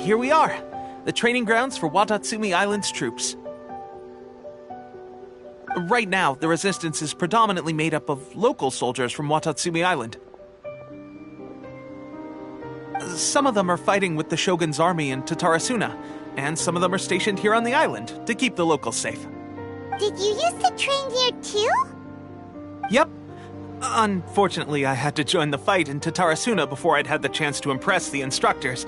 Here we are, the training grounds for Watatsumi Island's troops. Right now, the resistance is predominantly made up of local soldiers from Watatsumi Island. Some of them are fighting with the Shogun's army in Tatarasuna, and some of them are stationed here on the island to keep the locals safe. Did you used to train here too? Yep. Unfortunately, I had to join the fight in Tatarasuna before I'd had the chance to impress the instructors,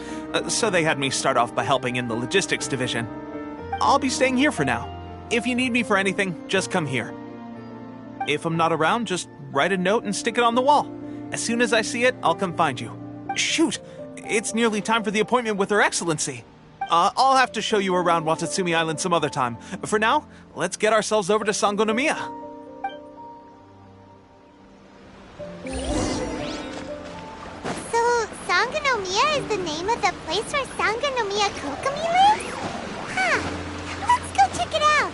so they had me start off by helping in the logistics division. I'll be staying here for now. If you need me for anything, just come here. If I'm not around, just write a note and stick it on the wall. As soon as I see it, I'll come find you. Shoot! It's nearly time for the appointment with Her Excellency. I'll have to show you around Watatsumi Island some other time. For now, let's get ourselves over to Sangonomiya. Sangonomiya is the name of the place where Sangonomiya Kokomi lives? Huh. Let's go check it out.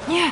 Yeah.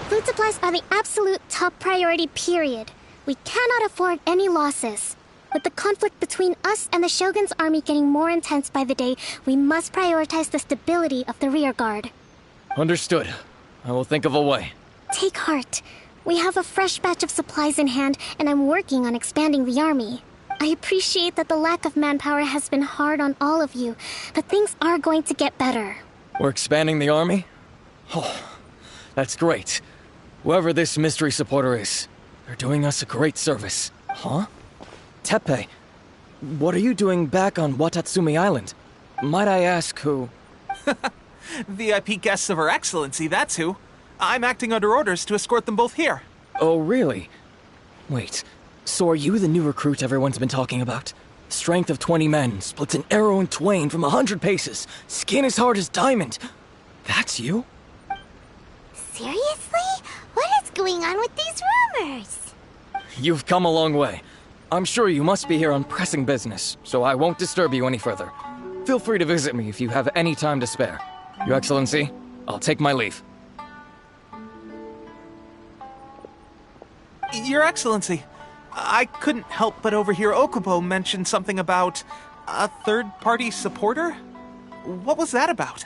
Food supplies are the absolute top priority, period. We cannot afford any losses. With the conflict between us and the Shogun's army getting more intense by the day, we must prioritize the stability of the rear guard. Understood. I will think of a way. Take heart. We have a fresh batch of supplies in hand, and I'm working on expanding the army. I appreciate that the lack of manpower has been hard on all of you, but things are going to get better. We're expanding the army? Oh, that's great. Whoever this mystery supporter is, they're doing us a great service. Huh? Teppei, what are you doing back on Watatsumi Island? Might I ask who? VIP guests of Her Excellency, that's who. I'm acting under orders to escort them both here. Oh, really? Wait, so are you the new recruit everyone's been talking about? Strength of 20 men, splits an arrow in twain from 100 paces, skin as hard as diamond. That's you? Seriously? What is going on with these rumors? You've come a long way. I'm sure you must be here on pressing business, so I won't disturb you any further. Feel free to visit me if you have any time to spare. Your Excellency, I'll take my leave. Your Excellency, I couldn't help but overhear Okubo mention something about a third-party supporter? What was that about?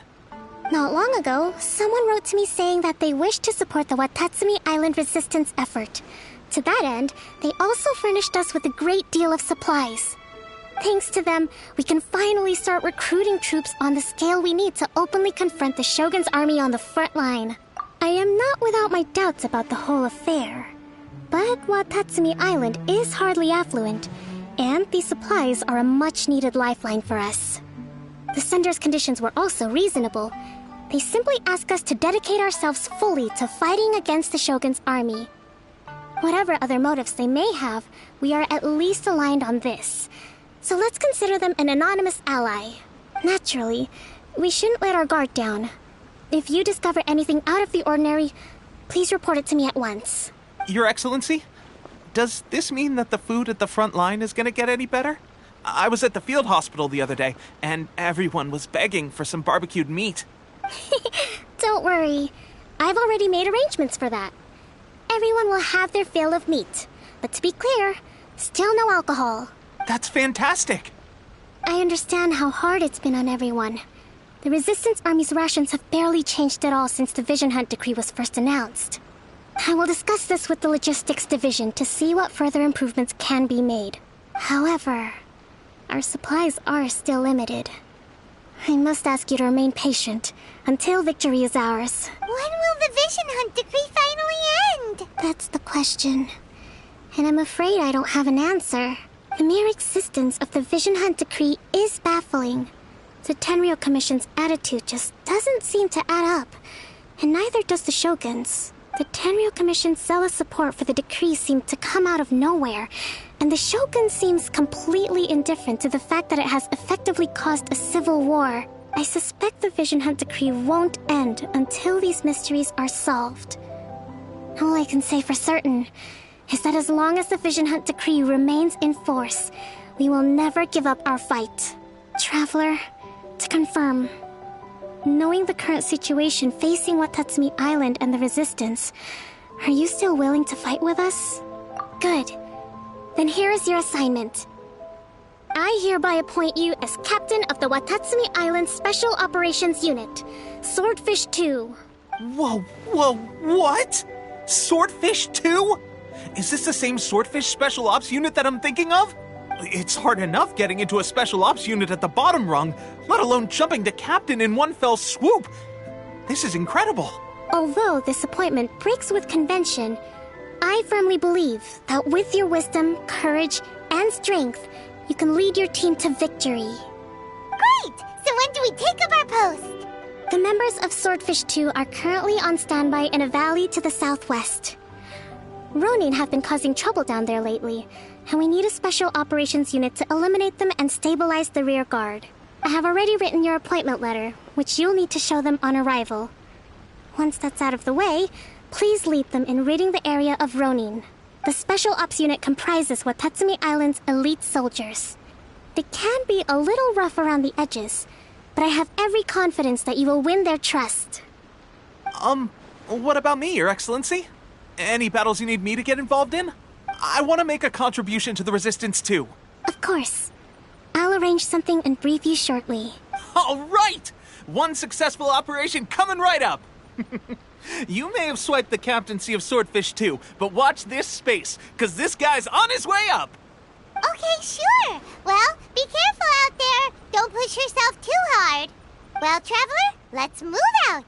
Not long ago, someone wrote to me saying that they wish to support the Watatsumi Island resistance effort. To that end, they also furnished us with a great deal of supplies. Thanks to them, we can finally start recruiting troops on the scale we need to openly confront the Shogun's army on the front line. I am not without my doubts about the whole affair. But Watatsumi Island is hardly affluent, and these supplies are a much-needed lifeline for us. The sender's conditions were also reasonable. They simply ask us to dedicate ourselves fully to fighting against the Shogun's army. Whatever other motives they may have, we are at least aligned on this. So let's consider them an anonymous ally. Naturally, we shouldn't let our guard down. If you discover anything out of the ordinary, please report it to me at once. Your Excellency, does this mean that the food at the front line is gonna get any better? I was at the field hospital the other day, and everyone was begging for some barbecued meat. Don't worry. I've already made arrangements for that. Everyone will have their fill of meat. But to be clear, still no alcohol. That's fantastic! I understand how hard it's been on everyone. The Resistance Army's rations have barely changed at all since the Vision Hunt decree was first announced. I will discuss this with the Logistics Division to see what further improvements can be made. However, our supplies are still limited. I must ask you to remain patient until victory is ours. When will the Vision Hunt decree finally end? That's the question. And I'm afraid I don't have an answer. The mere existence of the Vision Hunt decree is baffling. The Tenryou Commission's attitude just doesn't seem to add up, and neither does the Shogun's. The Tenryou Commission's zealous support for the decree seemed to come out of nowhere, and the Shogun seems completely indifferent to the fact that it has effectively caused a civil war. I suspect the Vision Hunt decree won't end until these mysteries are solved. All I can say for certain is that as long as the Vision Hunt decree remains in force, we will never give up our fight. Traveler, to confirm, knowing the current situation facing Watatsumi Island and the Resistance, are you still willing to fight with us? Good. Then here is your assignment. I hereby appoint you as captain of the Watatsumi Island Special Operations Unit, Swordfish 2. Whoa, what? Swordfish 2? Is this the same Swordfish Special Ops unit that I'm thinking of? It's hard enough getting into a Special Ops unit at the bottom rung, let alone jumping to captain in one fell swoop. This is incredible. Although this appointment breaks with convention, I firmly believe that with your wisdom, courage, and strength, you can lead your team to victory. Great! So when do we take up our post? The members of Swordfish 2 are currently on standby in a valley to the southwest. Ronin have been causing trouble down there lately, and we need a special operations unit to eliminate them and stabilize the rear guard. I have already written your appointment letter, which you'll need to show them on arrival. Once that's out of the way, please lead them in ridding the area of Ronin. The Special Ops unit comprises Watatsumi Island's elite soldiers. They can be a little rough around the edges, but I have every confidence that you will win their trust. What about me, Your Excellency? Any battles you need me to get involved in? I want to make a contribution to the Resistance too. Of course. I'll arrange something and brief you shortly. All right! One successful operation coming right up! You may have swiped the captaincy of Swordfish 2, but watch this space, because this guy's on his way up! Okay, sure. Well, be careful out there. Don't push yourself too hard. Well, Traveler, let's move out.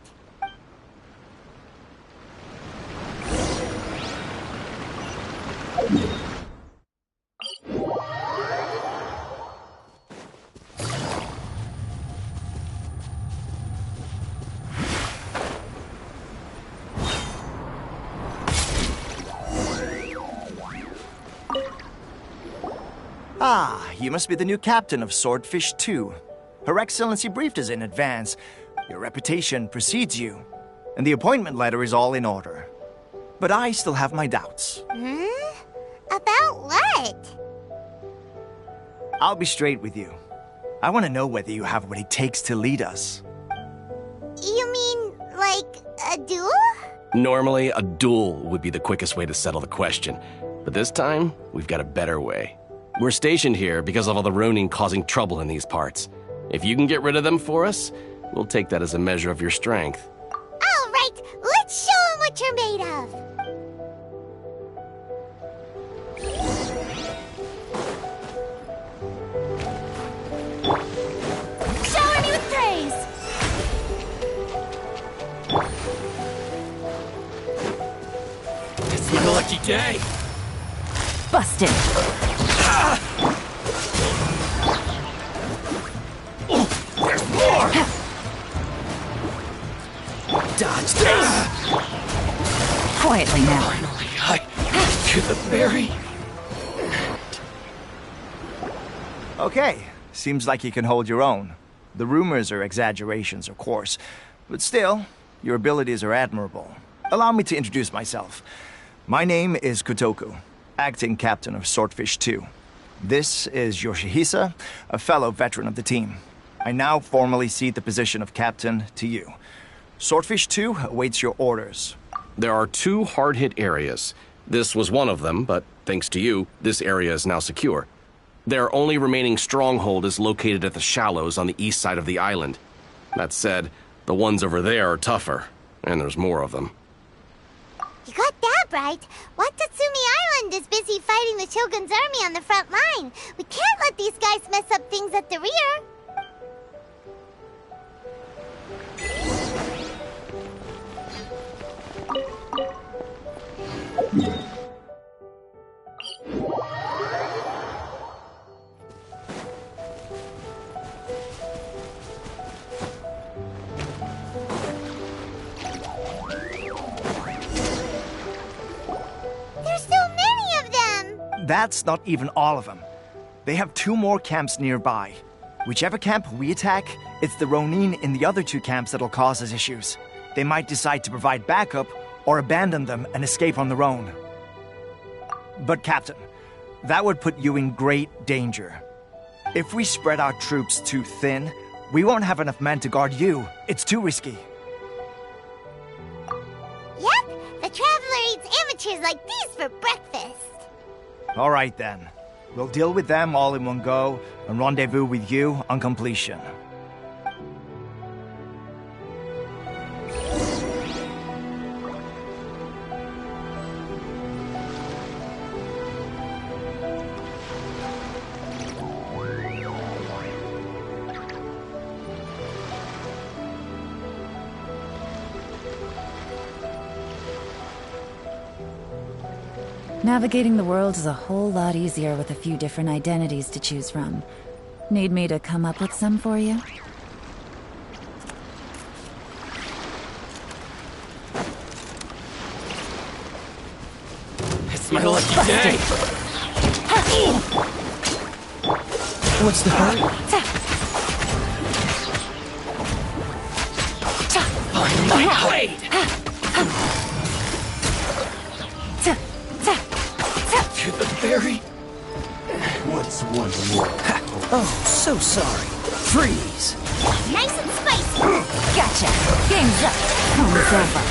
Ah, you must be the new captain of Swordfish 2. Her Excellency briefed us in advance. Your reputation precedes you, and the appointment letter is all in order. But I still have my doubts. About what? I'll be straight with you. I want to know whether you have what it takes to lead us. You mean, like, a duel? Normally, a duel would be the quickest way to settle the question, but this time, we've got a better way. We're stationed here because of all the Ronin causing trouble in these parts. If you can get rid of them for us, we'll take that as a measure of your strength. All right, let's show them what you're made of. lucky day! Busted! There's more! Dodge this! Quietly now. Finally, I to the berry. Okay, seems like you can hold your own. The rumors are exaggerations, of course, but still, your abilities are admirable. Allow me to introduce myself. My name is Kotoku, acting captain of Swordfish 2. This is Yoshihisa, a fellow veteran of the team. I now formally cede the position of captain to you. Swordfish 2 awaits your orders. There are 2 hard-hit areas. This was one of them, but thanks to you, this area is now secure. Their only remaining stronghold is located at the shallows on the east side of the island. That said, the ones over there are tougher, and there's more of them. You got that right. Watatsumi Island is busy fighting the Shogun's army on the front line. We can't let these guys mess up things at the rear. There's so many of them! That's not even all of them. They have 2 more camps nearby. Whichever camp we attack, it's the Ronin in the other 2 camps that'll cause us issues. They might decide to provide backup or abandon them and escape on their own. But Captain, that would put you in great danger. If we spread our troops too thin, we won't have enough men to guard you. It's too risky. Yep, the Traveler eats amateurs like these for breakfast. All right then. We'll deal with them all in one go and rendezvous with you on completion. Navigating the world is a whole lot easier with a few different identities to choose from. Need me to come up with some for you? It's my lucky day! What's the hurry? Finally played! To the berry? What's one more? Oh, so sorry. Freeze! Nice and spicy! Gotcha! Game's up! Home's over!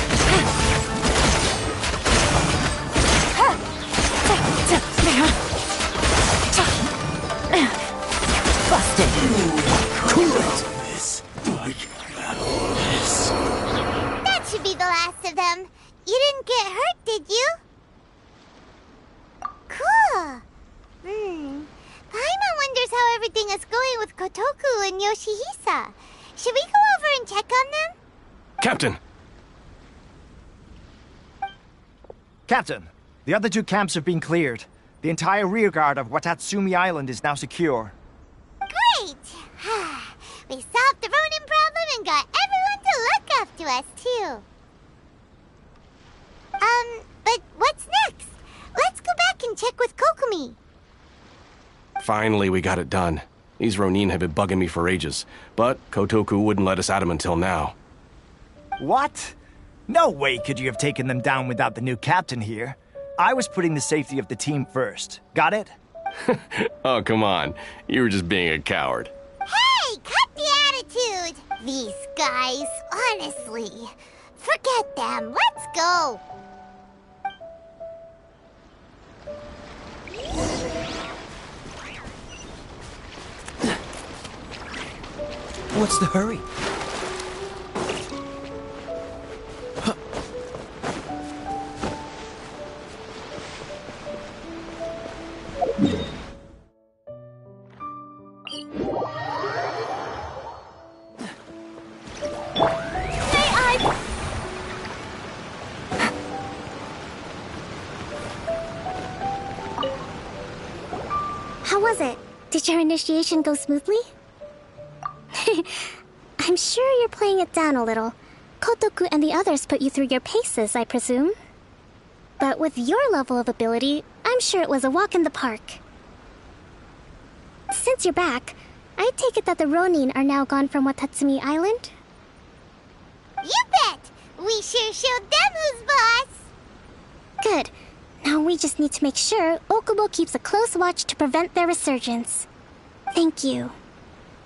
Busted! Cool this. I battle this. That should be the last of them. You didn't get hurt, did you? Cool. Paimon wonders how everything is going with Kotoku and Yoshihisa. Should we go over and check on them? Captain! Captain, the other 2 camps have been cleared. The entire rearguard of Watatsumi Island is now secure. Great! We solved the Ronin problem and got everyone to look after us, too. But what's next? Let's go back and check with Kokumi. Finally, we got it done. These Ronin have been bugging me for ages, but Kotoku wouldn't let us at him until now. What? No way could you have taken them down without the new captain here. I was putting the safety of the team first. Got it? Oh, come on. You were just being a coward. Hey, cut the attitude! These guys, honestly. Forget them. Let's go. What's the hurry? How was it? Did your initiation go smoothly? I'm sure you're playing it down a little. Kotoku and the others put you through your paces, I presume. But with your level of ability, I'm sure it was a walk in the park. Since you're back, I take it that the Ronin are now gone from Watatsumi Island? You bet! We sure showed them who's boss! Good. Now we just need to make sure Okubo keeps a close watch to prevent their resurgence. Thank you.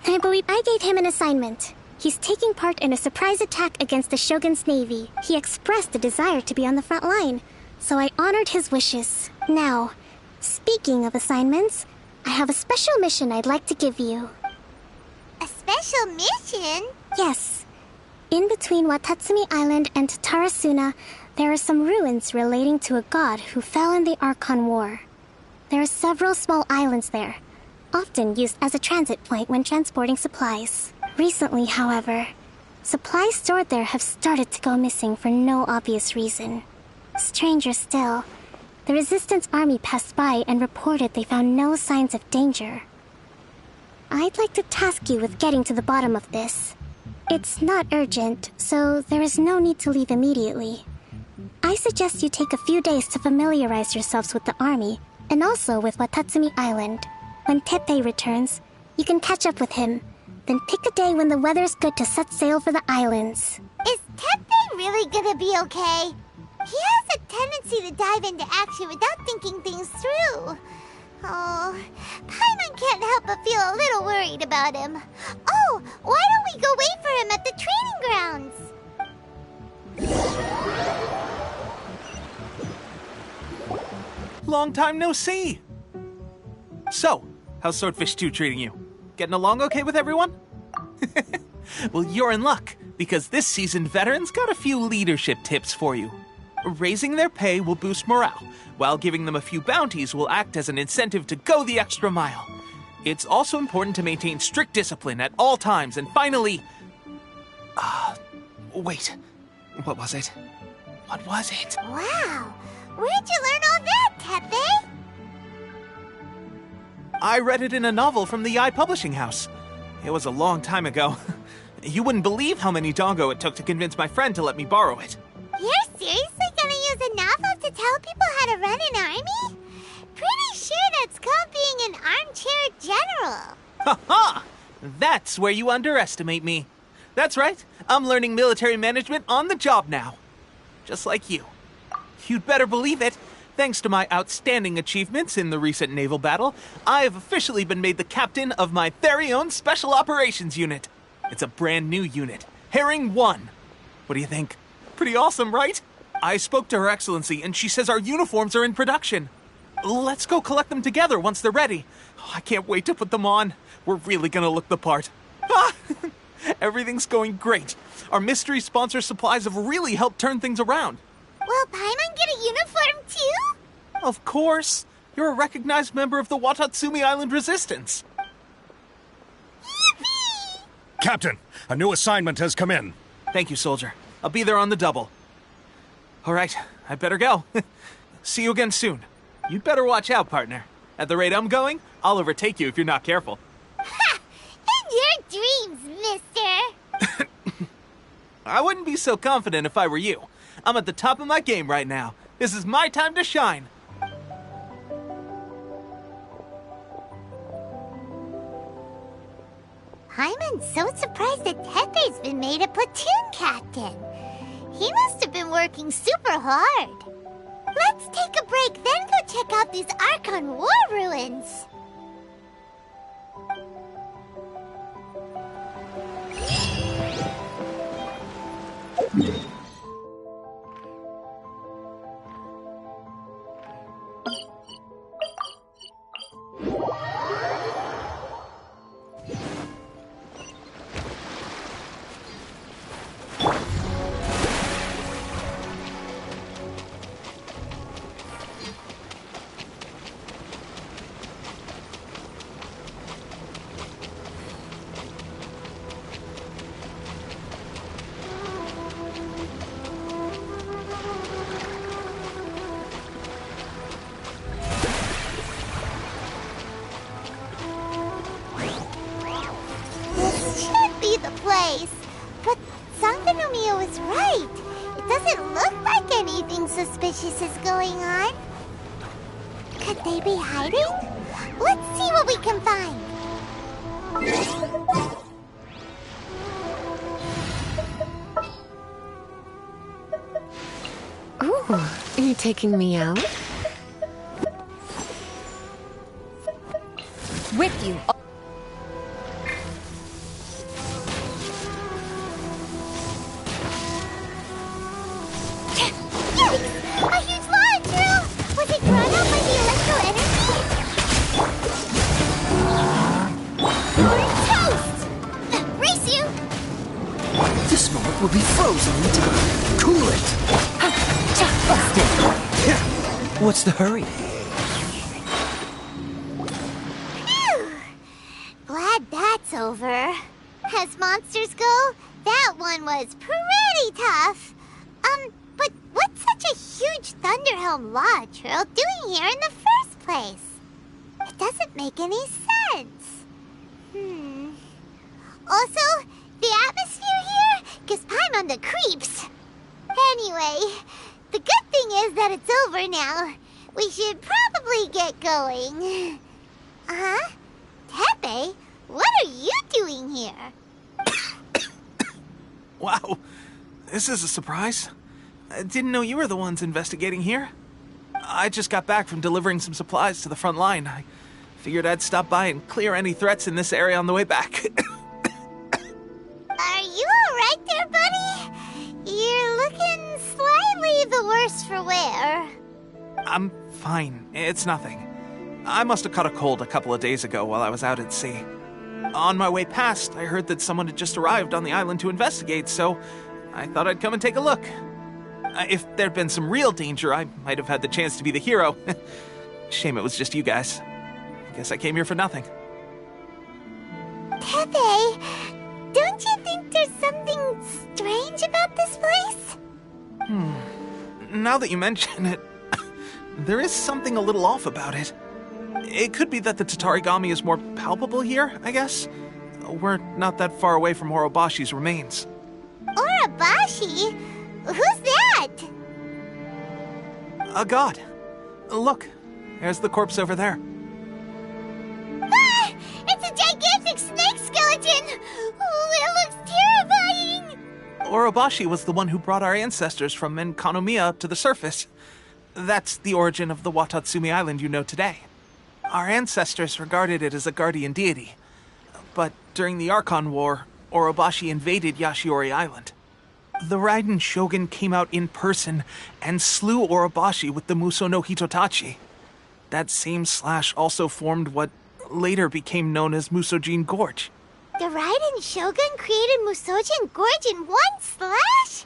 I believe I gave him an assignment. He's taking part in a surprise attack against the Shogun's navy. He expressed a desire to be on the front line, so I honored his wishes. Now, speaking of assignments, I have a special mission I'd like to give you. A special mission? Yes. In between Watatsumi Island and Tarasuna, there are some ruins relating to a god who fell in the Archon War. There are several small islands there, often used as a transit point when transporting supplies. Recently, however, supplies stored there have started to go missing for no obvious reason. Stranger still, the Resistance Army passed by and reported they found no signs of danger. I'd like to task you with getting to the bottom of this. It's not urgent, so there is no need to leave immediately. I suggest you take a few days to familiarize yourselves with the army, and also with Watatsumi Island. When Teppei returns, you can catch up with him, then pick a day when the weather's good to set sail for the islands. Is Teppei really gonna be okay? He has a tendency to dive into action without thinking things through. Oh, Paimon can't help but feel a little worried about him. Oh, why don't we go wait for him at the training grounds? Long time no see! So, how's Swordfish 2 treating you? Getting along okay with everyone? Well, you're in luck, because this seasoned veteran's got a few leadership tips for you. Raising their pay will boost morale, while giving them a few bounties will act as an incentive to go the extra mile. It's also important to maintain strict discipline at all times, and finally... wait. What was it? What was it? Wow, where'd you learn all that, Teppei? I read it in a novel from the Eye Publishing House. It was a long time ago. You wouldn't believe how many dongo it took to convince my friend to let me borrow it. You're seriously gonna use a novel to tell people how to run an army? Pretty sure that's called being an armchair general. Ha ha! That's where you underestimate me. That's right, I'm learning military management on the job now. Just like you. You'd better believe it. Thanks to my outstanding achievements in the recent naval battle, I have officially been made the captain of my very own Special Operations Unit. It's a brand new unit, Herring 1. What do you think? Pretty awesome, right? I spoke to Her Excellency, and she says our uniforms are in production. Let's go collect them together once they're ready. Oh, I can't wait to put them on. We're really gonna look the part. Ah! Everything's going great. Our mystery sponsor supplies have really helped turn things around. Will Paimon get a uniform too? Of course. You're a recognized member of the Watatsumi Island Resistance. Yippee! Captain, a new assignment has come in. Thank you, soldier. I'll be there on the double. All right, I better go. See you again soon. You'd better watch out, partner. At the rate I'm going, I'll overtake you if you're not careful. Ha! In your dreams, mister! I wouldn't be so confident if I were you. I'm at the top of my game right now. This is my time to shine. Paimon's so surprised that Teppei's been made a platoon captain. He must have been working super hard. Let's take a break, then go check out these Archon War ruins. suspicious is going on. Could they be hiding? Let's see what we can find. Ooh, are you taking me out? With you. Yikes! A huge launch, Drew! Was it drawn out by the electro energy? You're toast! Race you! This moment will be frozen in time. Cool it! What's the hurry? Phew! Glad that's over. As monsters go, that one was pretty tough. But what's such a huge Thunderhelm Lodge Earl doing here in the first place? It doesn't make any sense. Also, the atmosphere here gives Paimon the creeps. Anyway, the good thing is that it's over now. We should probably get going. Tepe, what are you doing here? Wow, this is a surprise. I didn't know you were the ones investigating here. I just got back from delivering some supplies to the front line. I figured I'd stop by and clear any threats in this area on the way back. Are you alright there, buddy? You're looking slightly the worse for wear. I'm fine. It's nothing. I must have caught a cold a couple of days ago while I was out at sea. On my way past, I heard that someone had just arrived on the island to investigate, so I thought I'd come and take a look. If there'd been some real danger, I might have had the chance to be the hero. Shame it was just you guys. I guess I came here for nothing. Tepe, don't you think there's something strange about this place? Now that you mention it, there is something a little off about it. It could be that the Tatarigami is more palpable here, I guess. We're not that far away from Orobashi's remains. Orobashi? Who's that? A god. Look, there's the corpse over there. Ah! It's a gigantic snake skeleton! Oh, it looks terrifying! Orobashi was the one who brought our ancestors from Enkanomiya to the surface. That's the origin of the Watatsumi Island you know today. Our ancestors regarded it as a guardian deity. But during the Archon War, Orobashi invaded Yashiori Island. The Raiden Shogun came out in person and slew Orobashi with the Muso no Hitotachi. That same slash also formed what later became known as Musojin Gorge. The Raiden Shogun created Musojin Gorge in one slash?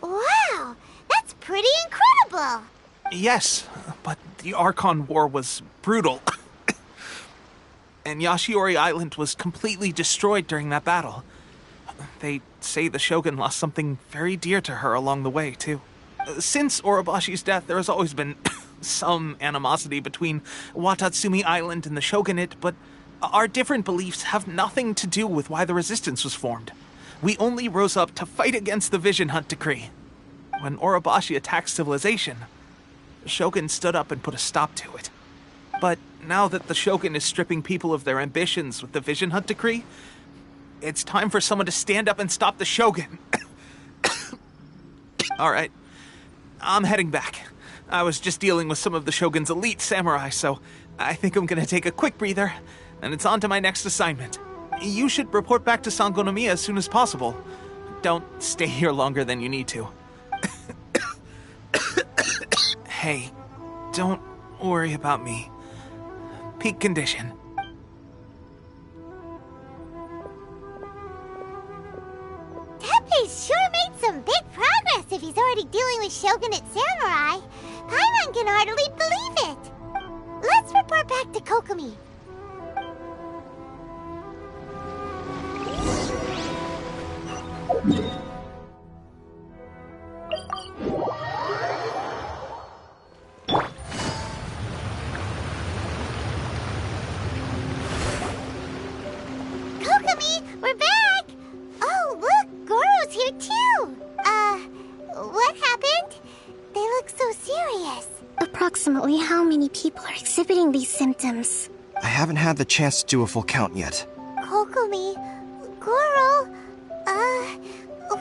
Wow, that's pretty incredible! Yes, but the Archon War was brutal. And Yashiori Island was completely destroyed during that battle. They say the Shogun lost something very dear to her along the way, too. Since Orobashi's death, there has always been some animosity between Watatsumi Island and the Shogunate, but our different beliefs have nothing to do with why the resistance was formed. We only rose up to fight against the Vision Hunt Decree. When Orobashi attacked civilization, the Shogun stood up and put a stop to it. But now that the Shogun is stripping people of their ambitions with the Vision Hunt Decree, it's time for someone to stand up and stop the Shogun. All right, I'm heading back. I was just dealing with some of the Shogun's elite samurai, so I think I'm gonna take a quick breather, and it's on to my next assignment. You should report back to Sangonomiya as soon as possible. Don't stay here longer than you need to. Hey, don't worry about me. Peak condition. Tepe's sure made some big progress if he's already dealing with Shogunate samurai. Paimon can hardly believe it. Let's report back to Kokomi. Kokomi, we're back! Oh, look, Goro's here too! What happened? They look so serious. Approximately how many people are exhibiting these symptoms? I haven't had the chance to do a full count yet. Kokomi, Goro,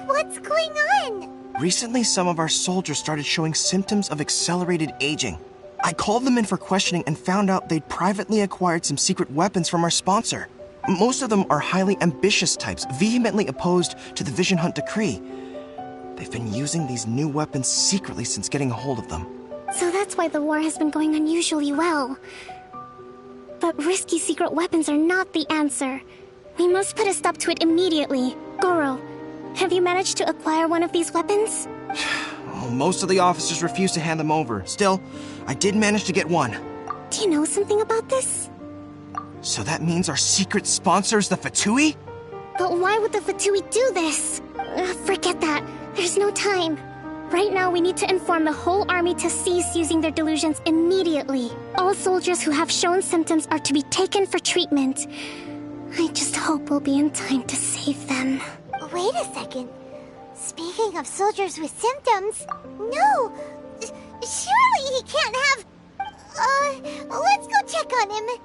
what's going on? Recently, some of our soldiers started showing symptoms of accelerated aging. I called them in for questioning and found out they'd privately acquired some secret weapons from our sponsor. Most of them are highly ambitious types, vehemently opposed to the Vision Hunt decree. They've been using these new weapons secretly since getting a hold of them. So that's why the war has been going unusually well. But risky secret weapons are not the answer. We must put a stop to it immediately. Goro, have you managed to acquire one of these weapons? Well, most of the officers refuse to hand them over. Still, I did manage to get one. Do you know something about this? So that means our secret sponsor is the Fatui? But why would the Fatui do this? Forget that. There's no time. Right now, we need to inform the whole army to cease using their delusions immediately. All soldiers who have shown symptoms are to be taken for treatment. I just hope we'll be in time to save them. Wait a second. Speaking of soldiers with symptoms... No! Surely he can't have... let's go check on him.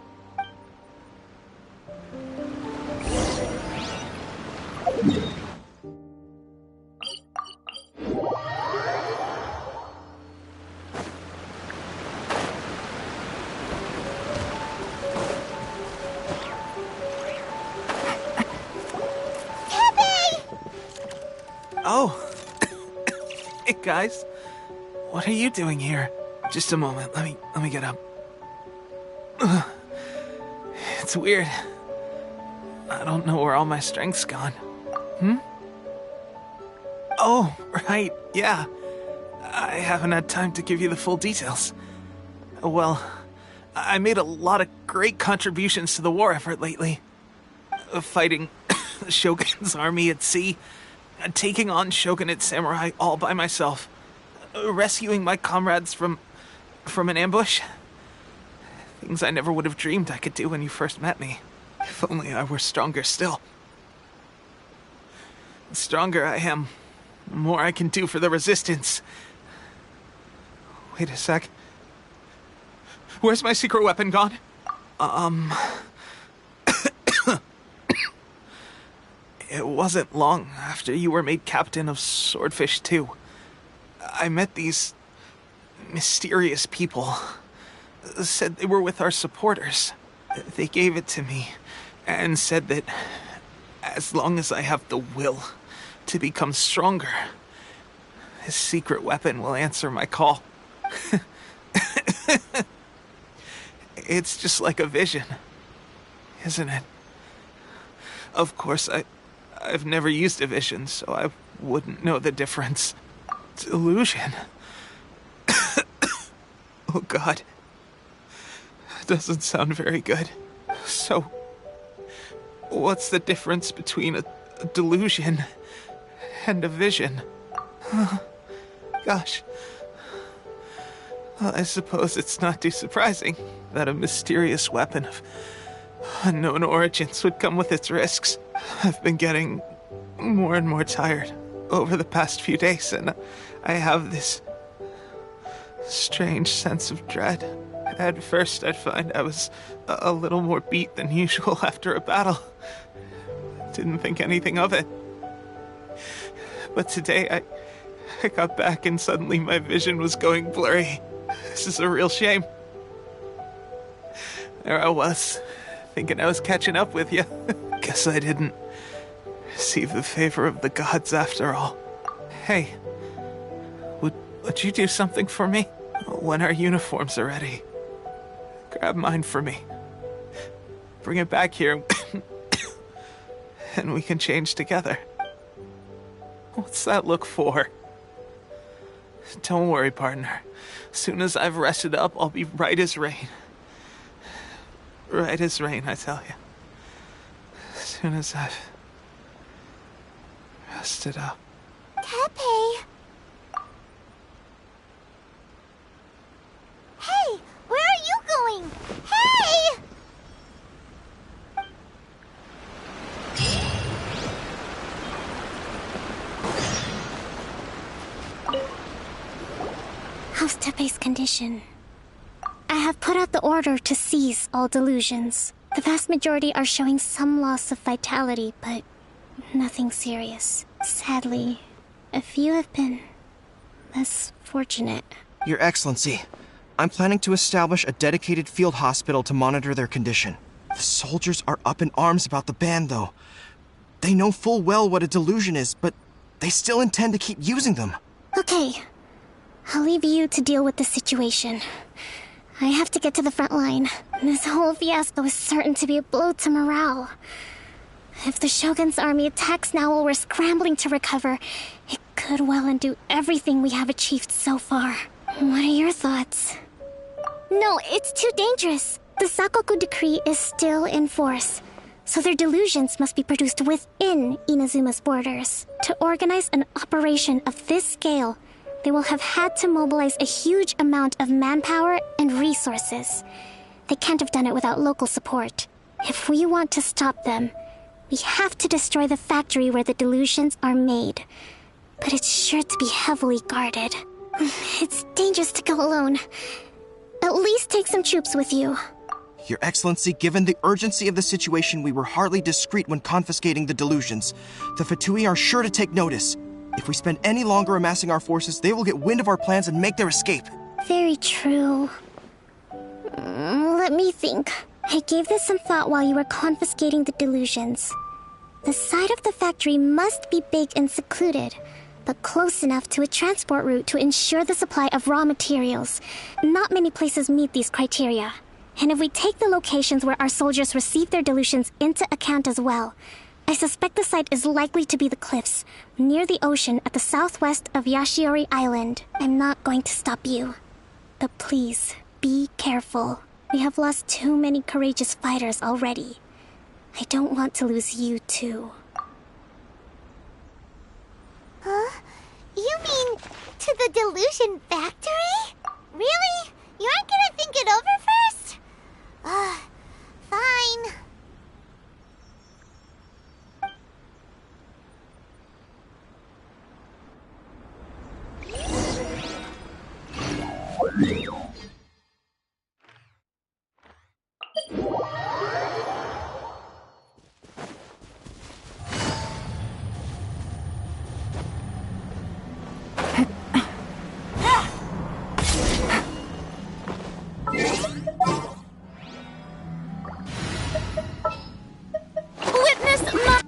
Oh. Hey, guys. What are you doing here? Just a moment. Let me get up. It's weird. I don't know where all my strength's gone. Oh, right. Yeah. I haven't had time to give you the full details. Well, I made a lot of great contributions to the war effort lately. Fighting the Shogun's army at sea, taking on Shogunate samurai all by myself, rescuing my comrades from an ambush. Things I never would have dreamed I could do when you first met me. If only I were stronger still. The stronger I am, the more I can do for the Resistance. Wait a sec. Where's my secret weapon gone? It wasn't long after you were made captain of Swordfish 2. I met these mysterious people. Said they were with our supporters. They gave it to me and said that as long as I have the will to become stronger, this secret weapon will answer my call. It's just like a vision, isn't it? Of course, I've never used a vision, so I wouldn't know the difference. Delusion. Oh God. That doesn't sound very good. So, what's the difference between a delusion and a vision? Gosh. Well, I suppose it's not too surprising that a mysterious weapon of unknown origins would come with its risks. I've been getting more and more tired over the past few days, and I have this strange sense of dread. At first, I'd find I was a little more beat than usual after a battle. Didn't think anything of it. But today, I got back and suddenly my vision was going blurry. This is a real shame. There I was, thinking I was catching up with you. Guess I didn't receive the favor of the gods after all. Hey, would you do something for me? When our uniforms are ready, grab mine for me. Bring it back here, and we can change together. What's that look for? Don't worry, partner. As soon as I've rested up, I'll be right as rain. Right as rain, I tell you. As soon as I've rested up. Teppei! Hey! Where are you going? Hey! How's Tepe's condition? I have put out the order to cease all delusions. The vast majority are showing some loss of vitality, but nothing serious. Sadly, a few have been less fortunate. Your Excellency, I'm planning to establish a dedicated field hospital to monitor their condition. The soldiers are up in arms about the ban, though. They know full well what a delusion is, but they still intend to keep using them. Okay. I'll leave you to deal with the situation. I have to get to the front line. This whole fiasco is certain to be a blow to morale. If the Shogun's army attacks now while we're scrambling to recover, it could well undo everything we have achieved so far. What are your thoughts? No, it's too dangerous. The Sakoku decree is still in force, so their delusions must be produced within Inazuma's borders. To organize an operation of this scale, they will have had to mobilize a huge amount of manpower and resources. They can't have done it without local support. If we want to stop them, we have to destroy the factory where the delusions are made. But it's sure to be heavily guarded. It's dangerous to go alone. At least take some troops with you. Your Excellency, given the urgency of the situation, we were hardly discreet when confiscating the delusions. The Fatui are sure to take notice. If we spend any longer amassing our forces, they will get wind of our plans and make their escape. Very true. Let me think. I gave this some thought while you were confiscating the delusions. The side of the factory must be big and secluded, but close enough to a transport route to ensure the supply of raw materials. Not many places meet these criteria. And if we take the locations where our soldiers receive their delusions into account as well, I suspect the site is likely to be the cliffs, near the ocean at the southwest of Yashiori Island. I'm not going to stop you. But please, be careful. We have lost too many courageous fighters already. I don't want to lose you too. Huh? You mean to the delusion factory? Really? You aren't gonna think it over first? Fine. Witness my...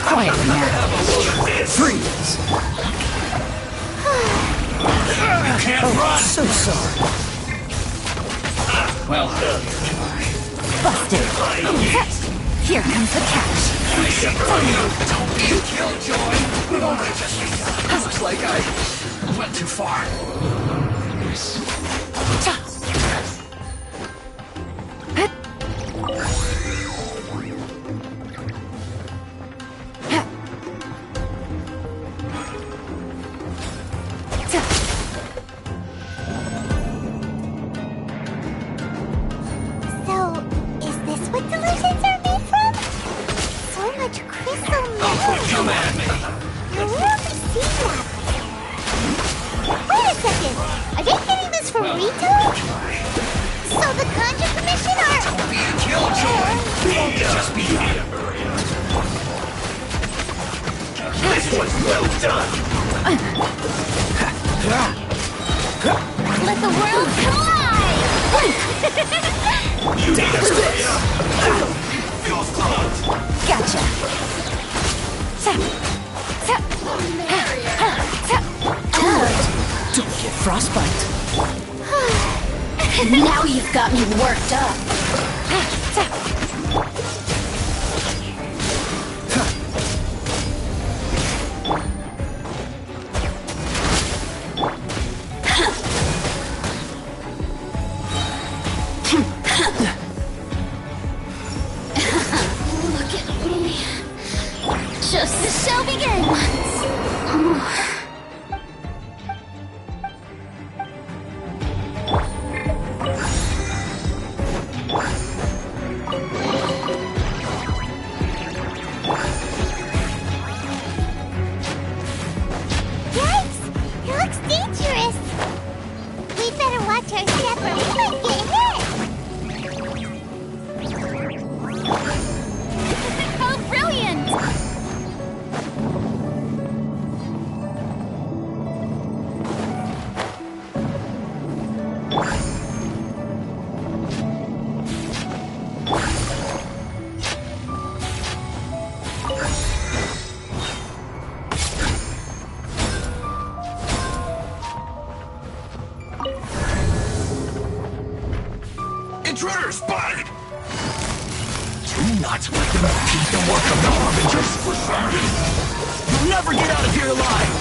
Quiet now. Freeze! Oh, so sorry. Well done. Busted. Here comes the catch. Don't be a killjoy. We've only just begun. Looks like I went too far. So, is this what delusions are made from? So much crystal metal. Come at me. Now, where have we seen that before? Wait a second. Are they getting this from Rito? So the Conjure Commission are... Don't be a killjoy. Just be here. This was well done. Let the world collide! You need us this. Feels close. Gotcha. Don't get frostbite. Now you've got me worked up. Just the show begins! Yikes! It looks dangerous! We better watch our step or we might get hit! Oh, brilliant! Intruder spotted! Do not let them keep the work of the Harbingers for started! You'll never get out of here alive!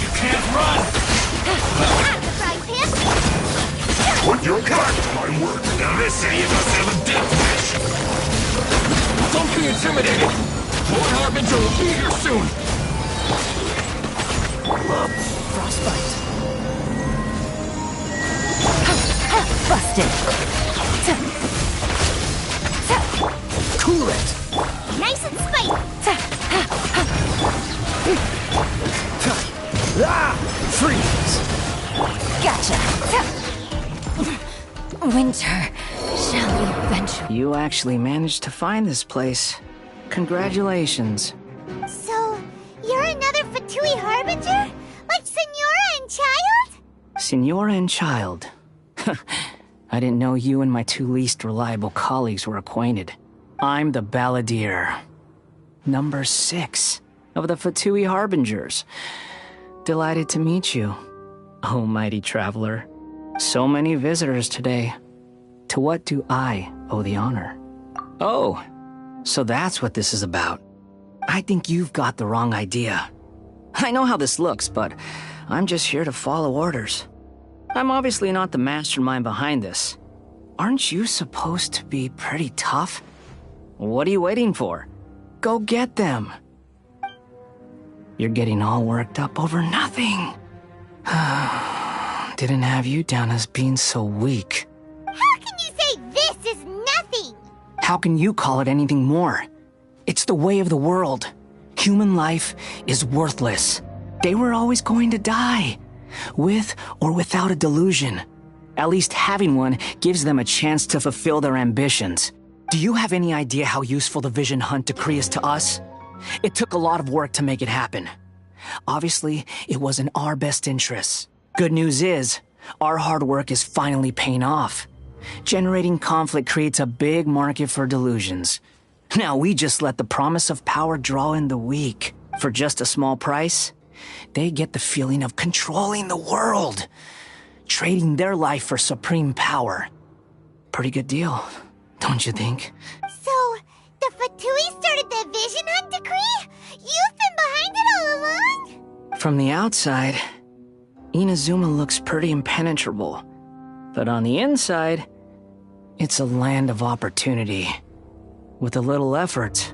You can't run! Put your back to my work! Now this city must have a death wish! Don't be intimidated! Lord Harbinger will be here soon! Frostbite. Busted. Cool it! Nice and spicy! Ah! Freeze! Gotcha. Winter shall eventually. You actually managed to find this place. Congratulations. So, you're another Fatui Harbinger? Like Senora and Child? Senora and Child. I didn't know you and my two least reliable colleagues were acquainted. I'm the Balladeer. Number 6 of the Fatui Harbingers. Delighted to meet you, oh mighty traveler. So many visitors today. To what do I owe the honor? Oh, so that's what this is about. I think you've got the wrong idea. I know how this looks, but I'm just here to follow orders. I'm obviously not the mastermind behind this. Aren't you supposed to be pretty tough? What are you waiting for? Go get them. You're getting all worked up over nothing. Didn't have you down as being so weak. How can you say this is nothing? How can you call it anything more? It's the way of the world. Human life is worthless. They were always going to die. With or without a delusion. At least having one gives them a chance to fulfill their ambitions. Do you have any idea how useful the Vision Hunt decree is to us? It took a lot of work to make it happen. Obviously, it was in our best interests. Good news is, our hard work is finally paying off. Generating conflict creates a big market for delusions. Now we just let the promise of power draw in the weak. For just a small price, they get the feeling of controlling the world. Trading their life for supreme power. Pretty good deal, don't you think? So, the Fatui started the Vision Hunt decree? You've been behind it all along? From the outside, Inazuma looks pretty impenetrable. But on the inside, it's a land of opportunity. With a little effort,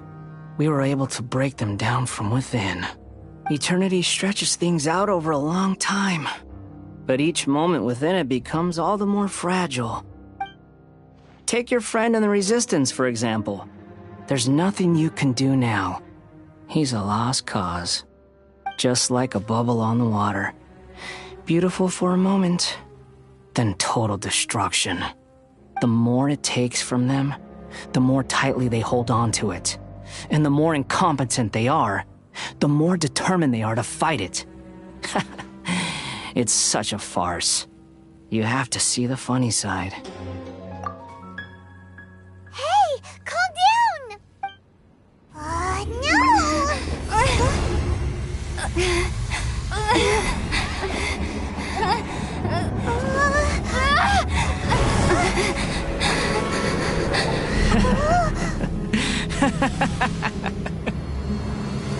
we were able to break them down from within. Eternity stretches things out over a long time, but each moment within it becomes all the more fragile. Take your friend in the Resistance, for example. There's nothing you can do now. He's a lost cause. Just like a bubble on the water. Beautiful for a moment, then total destruction. The more it takes from them, the more tightly they hold on to it. And the more incompetent they are, the more determined they are to fight it. It's such a farce. You have to see the funny side. Hey, calm down! No!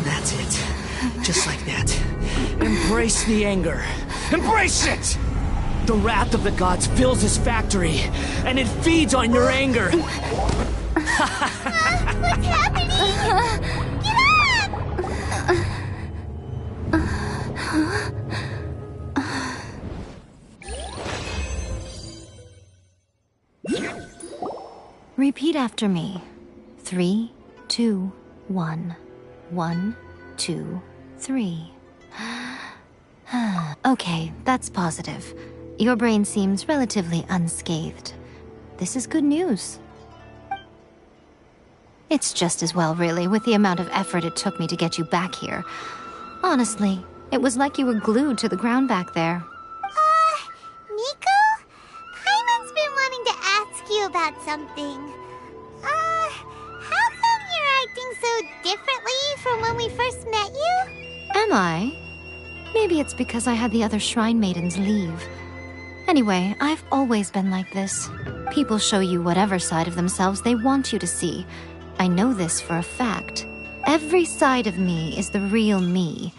That's it. Just like that. Embrace the anger. Embrace it! The wrath of the gods fills this factory, and it feeds on your anger. What's happening? Get up! Repeat after me. 3, 2, 1. 1, 2, 3. Okay, that's positive. Your brain seems relatively unscathed. This is good news. It's just as well, really, with the amount of effort it took me to get you back here. Honestly, it was like you were glued to the ground back there. Nico? Paimon's been wanting to ask you about something. How come you're acting so differently from when we first met you? Am I? Maybe it's because I had the other Shrine Maidens leave. Anyway, I've always been like this. People show you whatever side of themselves they want you to see. I know this for a fact. Every side of me is the real me.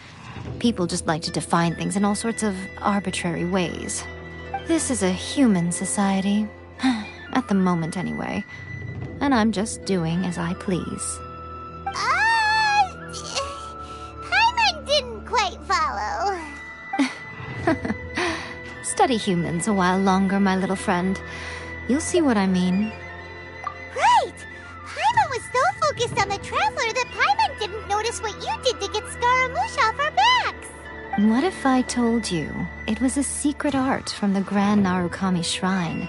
People just like to define things in all sorts of arbitrary ways. This is a human society. At the moment, anyway. And I'm just doing as I please. Paimon didn't quite follow. Study humans a while longer, my little friend. You'll see what I mean. Right! Paimon was so focused on the Traveler that Paimon didn't notice what you did to get Scaramouche off our backs. What if I told you it was a secret art from the Grand Narukami Shrine,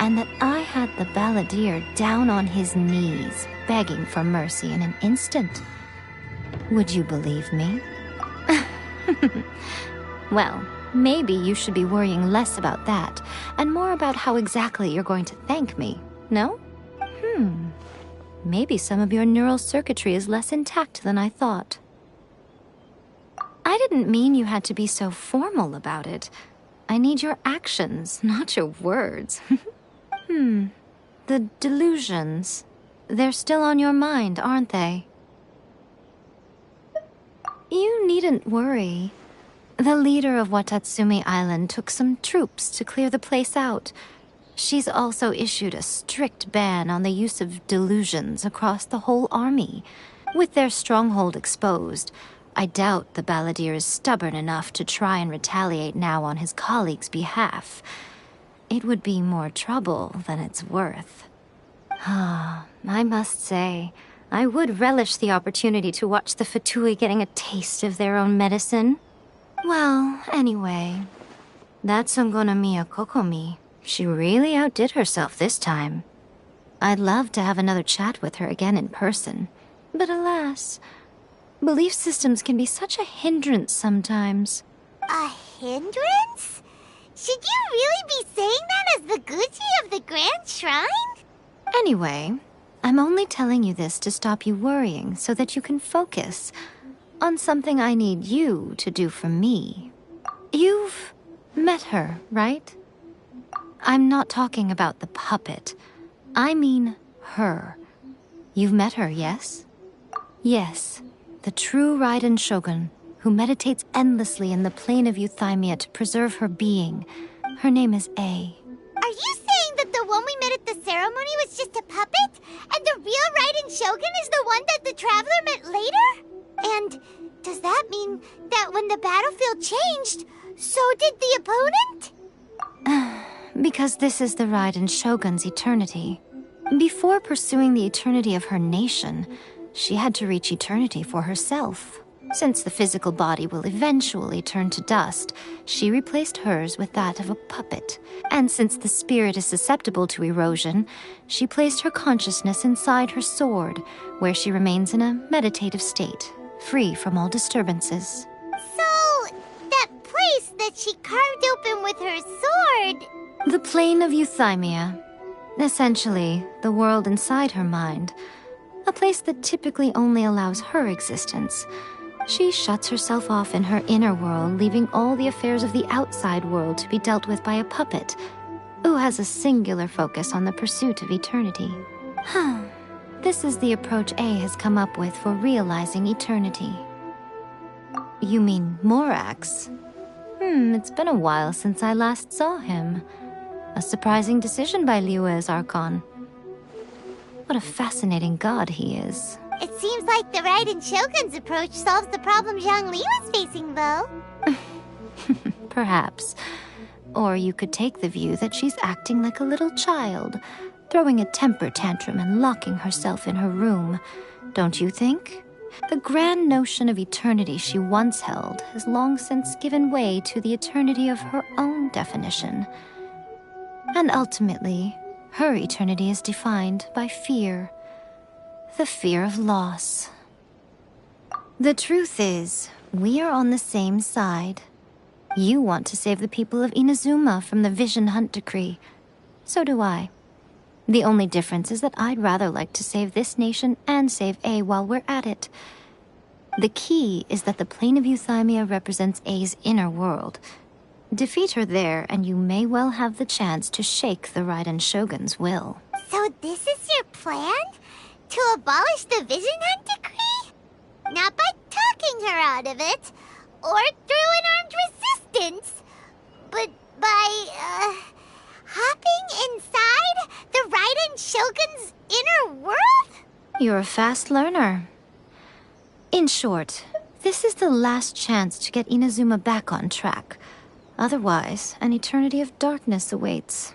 and that I had the balladeer down on his knees, begging for mercy in an instant? Would you believe me? Well, maybe you should be worrying less about that, and more about how exactly you're going to thank me, no? Maybe some of your neural circuitry is less intact than I thought. I didn't mean you had to be so formal about it. I need your actions, not your words. The delusions. They're still on your mind, aren't they? You needn't worry. The leader of Watatsumi Island took some troops to clear the place out. She's also issued a strict ban on the use of delusions across the whole army. With their stronghold exposed, I doubt the balladeer is stubborn enough to try and retaliate now on his colleagues' behalf. It would be more trouble than it's worth. I must say, I would relish the opportunity to watch the Fatui getting a taste of their own medicine. Well, anyway, that Songonomiya Kokomi, she really outdid herself this time. I'd love to have another chat with her again in person, but alas, belief systems can be such a hindrance sometimes. A hindrance? Should you really be saying that as the Gucci of the Grand Shrine? Anyway, I'm only telling you this to stop you worrying so that you can focus on something I need you to do for me. You've met her, right? I'm not talking about the puppet. I mean her. You've met her, yes? Yes, the true Raiden Shogun, who meditates endlessly in the plane of Euthymia to preserve her being. Her name is A. Are you saying that the one we met at the ceremony was just a puppet? And the real Raiden Shogun is the one that the Traveler met later? And does that mean that when the battlefield changed, so did the opponent? Because this is the Raiden Shogun's eternity. Before pursuing the eternity of her nation, she had to reach eternity for herself. Since the physical body will eventually turn to dust, she replaced hers with that of a puppet. And since the spirit is susceptible to erosion, she placed her consciousness inside her sword, where she remains in a meditative state, free from all disturbances. So, that place that she carved open with her sword... The plane of Euthymia. Essentially, the world inside her mind. A place that typically only allows her existence. She shuts herself off in her inner world, leaving all the affairs of the outside world to be dealt with by a puppet, who has a singular focus on the pursuit of eternity. This is the approach A has come up with for realizing eternity. You mean Morax? It's been a while since I last saw him. A surprising decision by Liyue's Archon. What a fascinating god he is. It seems like the Raiden Shogun's approach solves the problem Zhongli was facing, though. Perhaps. Or you could take the view that she's acting like a little child, throwing a temper tantrum and locking herself in her room. Don't you think? The grand notion of eternity she once held has long since given way to the eternity of her own definition. And ultimately, her eternity is defined by fear. The fear of loss. The truth is, we are on the same side. You want to save the people of Inazuma from the Vision Hunt decree. So do I. The only difference is that I'd rather like to save this nation and save A while we're at it. The key is that the plane of Euthymia represents A's inner world. Defeat her there, and you may well have the chance to shake the Raiden Shogun's will. So this is your plan? To abolish the Vision Hunt decree? Not by talking her out of it, or through an armed resistance, but by, hopping inside the Raiden Shogun's inner world? You're a fast learner. In short, this is the last chance to get Inazuma back on track. Otherwise, an eternity of darkness awaits.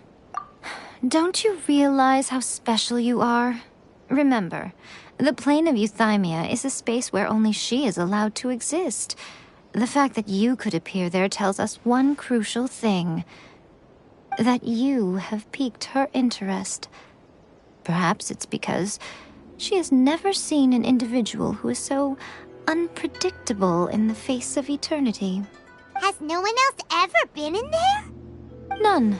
Don't you realize how special you are? Remember, the plane of Euthymia is a space where only she is allowed to exist. The fact that you could appear there tells us one crucial thing. That you have piqued her interest. Perhaps it's because she has never seen an individual who is so unpredictable in the face of eternity. Has no one else ever been in there? None.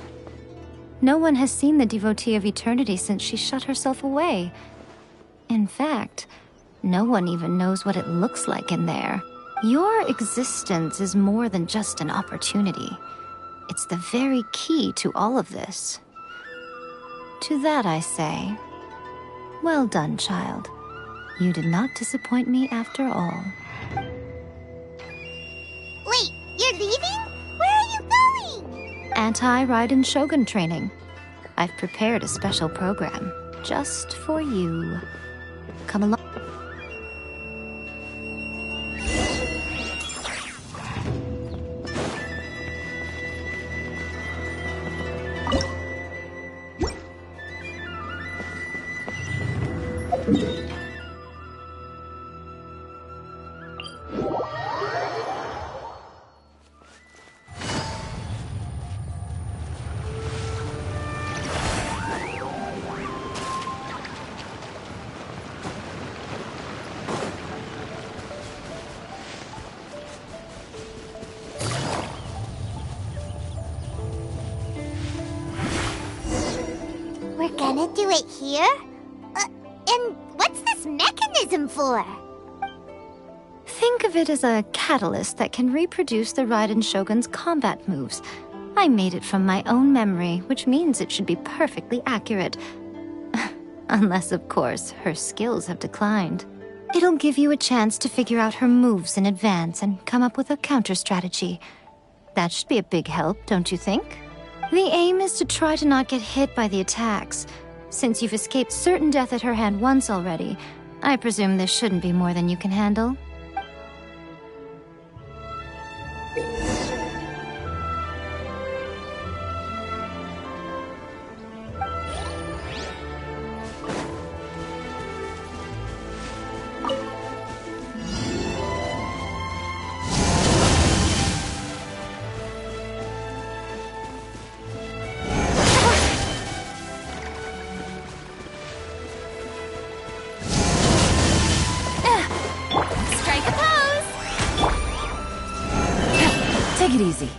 No one has seen the devotee of eternity since she shut herself away. In fact, no one even knows what it looks like in there. Your existence is more than just an opportunity. It's the very key to all of this. To that I say, well done, child. You did not disappoint me after all. Wait, you're leaving? Where are you going? Anti-Raiden Shogun training. I've prepared a special program just for you. Come along. We're gonna do it here? And what's this mechanism for? Think of it as a catalyst that can reproduce the Raiden Shogun's combat moves. I made it from my own memory, which means it should be perfectly accurate. Unless, of course, her skills have declined. It'll give you a chance to figure out her moves in advance and come up with a counter strategy. That should be a big help, don't you think? The aim is to try to not get hit by the attacks. Since you've escaped certain death at her hand once already, I presume this shouldn't be more than you can handle. Take it easy.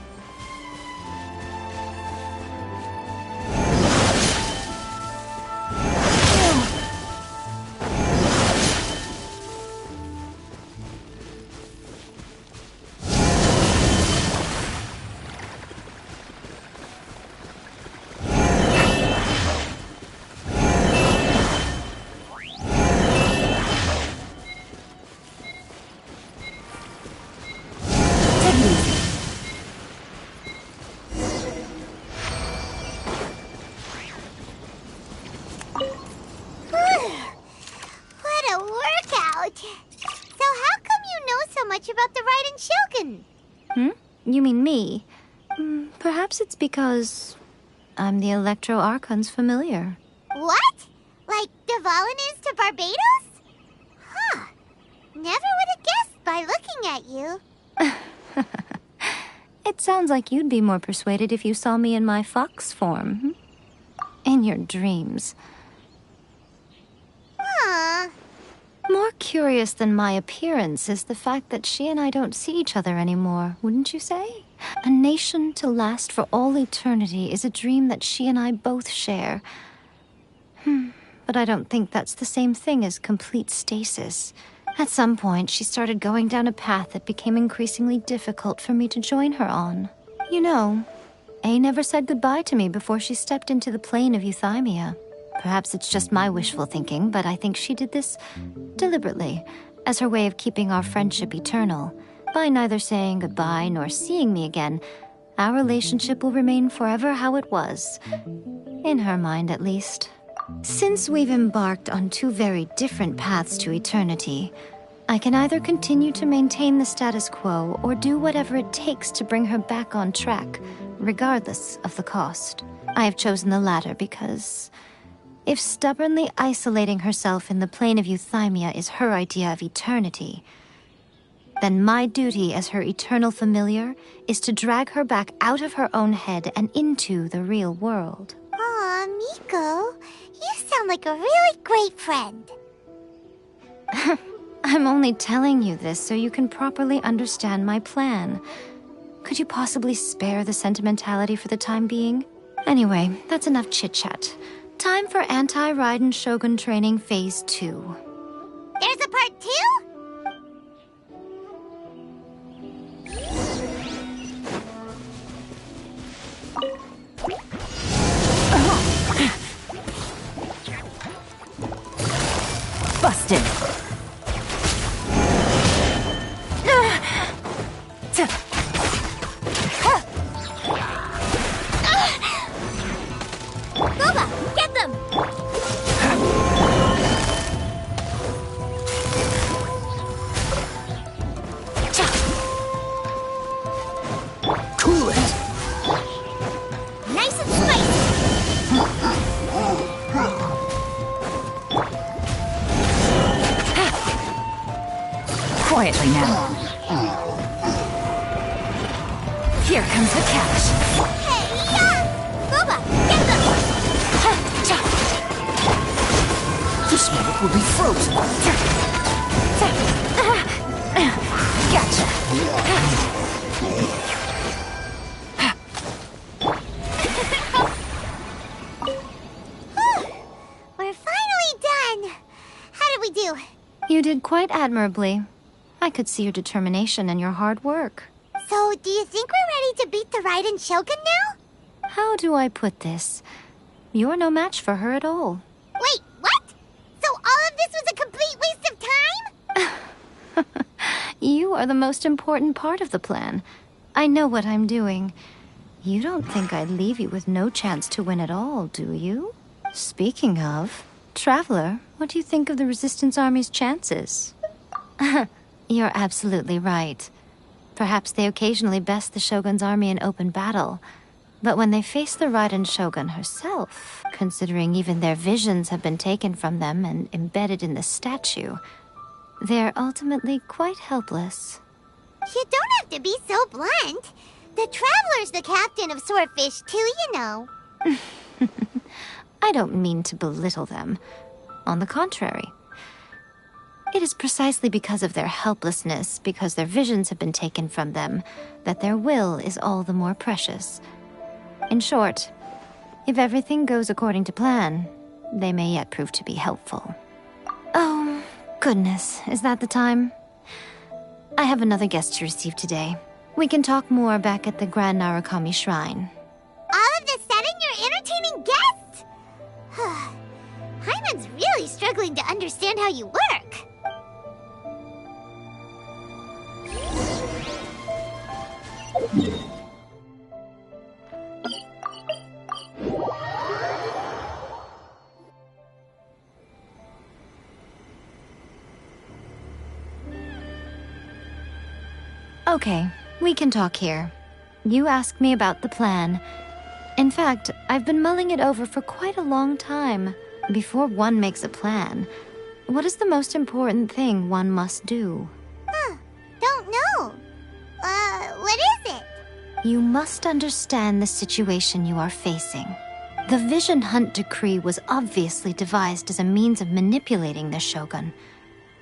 much about the Raiden Shogun? You mean me? Perhaps it's because I'm the Electro Archon's familiar. What? Like Dvalin is to Barbados? Huh. Never would have guessed by looking at you. It sounds like you'd be more persuaded if you saw me in my fox form. In your dreams. Huh. More curious than my appearance is the fact that she and I don't see each other anymore, wouldn't you say? A nation to last for all eternity is a dream that she and I both share. But I don't think that's the same thing as complete stasis. At some point, she started going down a path that became increasingly difficult for me to join her on. You know, A never said goodbye to me before she stepped into the plane of euthymia. Perhaps it's just my wishful thinking, but I think she did this deliberately, as her way of keeping our friendship eternal. By neither saying goodbye nor seeing me again, our relationship will remain forever how it was. In her mind, at least. Since we've embarked on two very different paths to eternity, I can either continue to maintain the status quo or do whatever it takes to bring her back on track, regardless of the cost. I have chosen the latter because if stubbornly isolating herself in the plane of euthymia is her idea of eternity, then my duty as her eternal familiar is to drag her back out of her own head and into the real world. Aw, Miko, you sound like a really great friend. I'm only telling you this so you can properly understand my plan. Could you possibly spare the sentimentality for the time being? Anyway, that's enough chit-chat. Time for Anti-Raiden Shogun Training Phase 2. There's a part 2? Busted. Boba, get them! Cool it! Nice and spicy! Quietly now. Here comes the catch. Hey-ya! Boba, get them! This moment will be frozen. Gotcha. We're finally done! How did we do? You did quite admirably. I could see your determination and your hard work. So, do you think we're ready to beat the Raiden Shogun now? How do I put this? You're no match for her at all. Wait, what? So all of this was a complete waste of time? You are the most important part of the plan. I know what I'm doing. You don't think I'd leave you with no chance to win at all, do you? Speaking of, Traveler, what do you think of the Resistance Army's chances? You're absolutely right. Perhaps they occasionally best the Shogun's army in open battle. But when they face the Raiden Shogun herself, considering even their visions have been taken from them and embedded in the statue, they're ultimately quite helpless. You don't have to be so blunt. The Traveler's the captain of Swordfish too, you know. I don't mean to belittle them. On the contrary. It is precisely because of their helplessness, because their visions have been taken from them, that their will is all the more precious. In short, if everything goes according to plan, they may yet prove to be helpful. Oh, goodness, is that the time? I have another guest to receive today. We can talk more back at the Grand Narukami Shrine. All of the sudden, you're entertaining guests? Hyman's really struggling to understand how you work. Okay, we can talk here. You asked me about the plan. In fact, I've been mulling it over for quite a long time. Before one makes a plan, what is the most important thing one must do? Don't know. What is it? You must understand the situation you are facing. The Vision Hunt Decree was obviously devised as a means of manipulating the Shogun.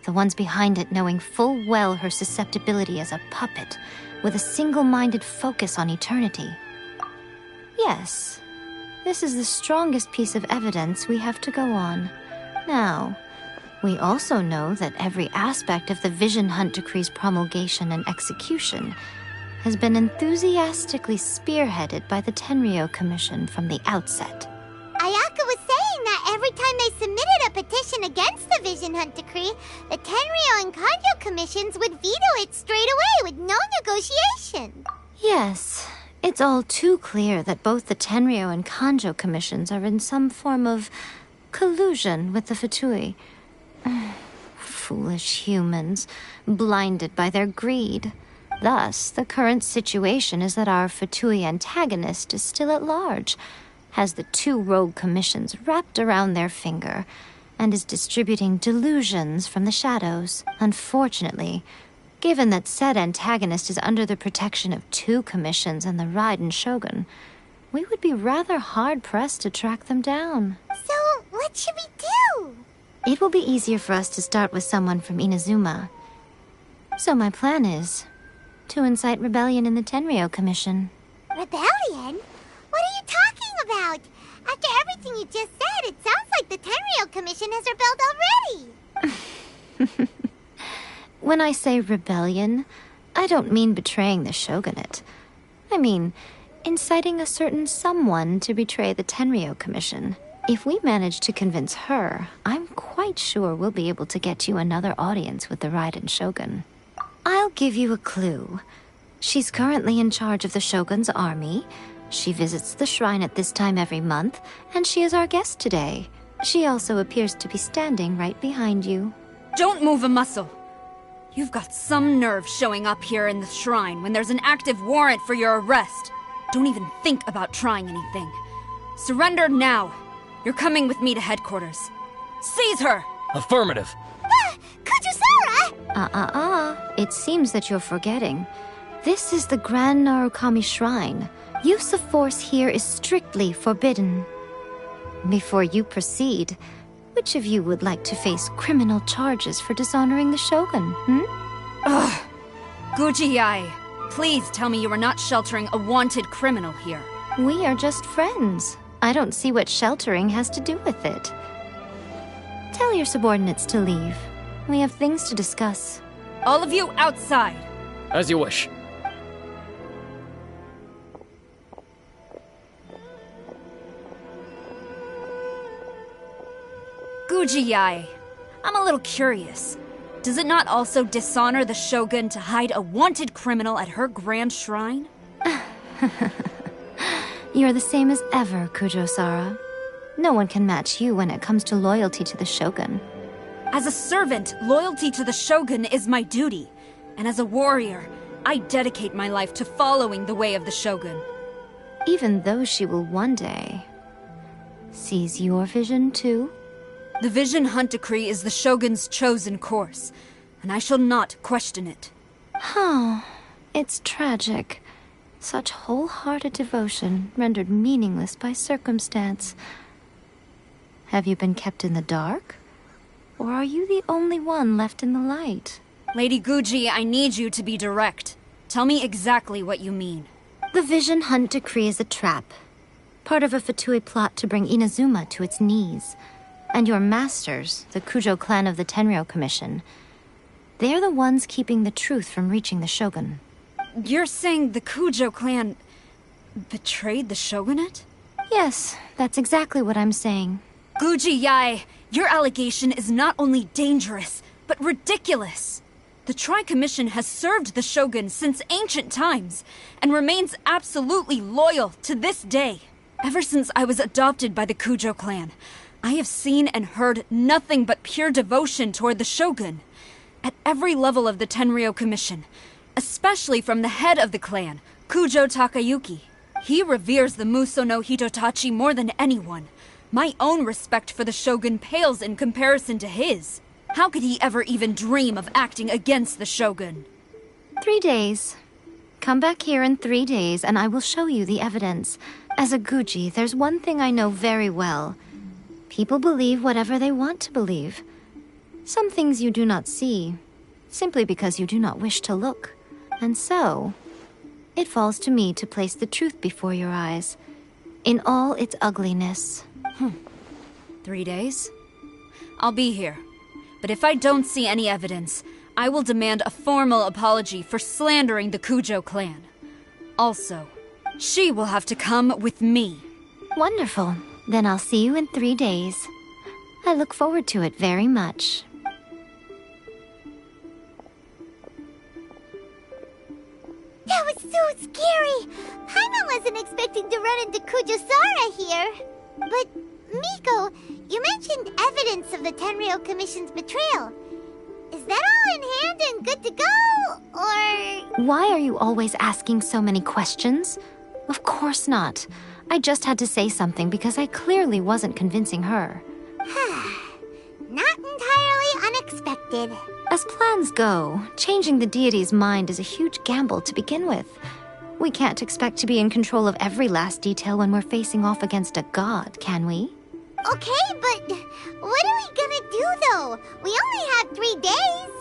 The ones behind it knowing full well her susceptibility as a puppet, with a single-minded focus on eternity. Yes, this is the strongest piece of evidence we have to go on. Now, we also know that every aspect of the Vision Hunt Decree's promulgation and execution has been enthusiastically spearheaded by the Tenryou Commission from the outset. Ayaka was saying that every time they submitted a petition against the Vision Hunt Decree, the Tenryou and Kanjo commissions would veto it straight away with no negotiation. Yes, it's all too clear that both the Tenryou and Kanjo commissions are in some form of collusion with the Fatui. Foolish humans, blinded by their greed. Thus, the current situation is that our Fatui antagonist is still at large, has the two rogue commissions wrapped around their finger, and is distributing delusions from the shadows. Unfortunately, given that said antagonist is under the protection of two commissions and the Raiden Shogun, we would be rather hard-pressed to track them down. So, what should we do? It will be easier for us to start with someone from Inazuma. So my plan is to incite rebellion in the Tenryou Commission. Rebellion? What are you talking about? After everything you just said, it sounds like the Tenryou Commission has rebelled already. When I say rebellion, I don't mean betraying the shogunate. I mean inciting a certain someone to betray the Tenryou Commission. If we manage to convince her, I'm quite sure we'll be able to get you another audience with the Raiden Shogun. I'll give you a clue. She's currently in charge of the Shogun's army. She visits the shrine at this time every month, and she is our guest today. She also appears to be standing right behind you. Don't move a muscle. You've got some nerve showing up here in the shrine when there's an active warrant for your arrest. Don't even think about trying anything. Surrender now. You're coming with me to headquarters. Seize her! Affirmative. Kujusara! It seems that you're forgetting. This is the Grand Narukami Shrine. Use of force here is strictly forbidden. Before you proceed, which of you would like to face criminal charges for dishonoring the Shogun, Ugh! Guji-ai, please tell me you are not sheltering a wanted criminal here. We are just friends. I don't see what sheltering has to do with it. Tell your subordinates to leave. We have things to discuss. All of you outside! As you wish. Guji-ai, I'm a little curious. Does it not also dishonor the Shogun to hide a wanted criminal at her grand shrine? You're the same as ever, Kujo-sara. No one can match you when it comes to loyalty to the Shogun. As a servant, loyalty to the Shogun is my duty. And as a warrior, I dedicate my life to following the way of the Shogun. Even though she will one day seize your vision too? The Vision Hunt Decree is the Shogun's chosen course, and I shall not question it. Oh, it's tragic. Such wholehearted devotion rendered meaningless by circumstance. Have you been kept in the dark? Or are you the only one left in the light? Lady Guji, I need you to be direct. Tell me exactly what you mean. The Vision Hunt Decree is a trap. Part of a Fatui plot to bring Inazuma to its knees. And your masters, the Kujo clan of the Tenryou Commission, they're the ones keeping the truth from reaching the Shogun. You're saying the Kujo clan betrayed the shogunate? Yes, that's exactly what I'm saying. Guji-ai, your allegation is not only dangerous, but ridiculous. The Tri-Commission has served the Shogun since ancient times, and remains absolutely loyal to this day. Ever since I was adopted by the Kujo clan, I have seen and heard nothing but pure devotion toward the Shogun. At every level of the Tenryou Commission, especially from the head of the clan, Kujo Takayuki. He reveres the Muso no Hitotachi more than anyone. My own respect for the Shogun pales in comparison to his. How could he ever even dream of acting against the Shogun? 3 days. Come back here in 3 days and I will show you the evidence. As a Guji, there's one thing I know very well. People believe whatever they want to believe. Some things you do not see, simply because you do not wish to look. And so, it falls to me to place the truth before your eyes, in all its ugliness. 3 days? I'll be here. But if I don't see any evidence, I will demand a formal apology for slandering the Kujo clan. Also, she will have to come with me. Wonderful. Then I'll see you in 3 days. I look forward to it very much. That was so scary! Paimon wasn't expecting to run into Kujosara here. But, Miko, you mentioned evidence of the Tenryou Commission's betrayal. Is that all in hand and good to go, or...? Why are you always asking so many questions? Of course not. I just had to say something because I clearly wasn't convincing her. Not entirely unexpected. As plans go, changing the deity's mind is a huge gamble to begin with. We can't expect to be in control of every last detail when we're facing off against a god, can we? Okay, but what are we gonna do, though? We only have 3 days.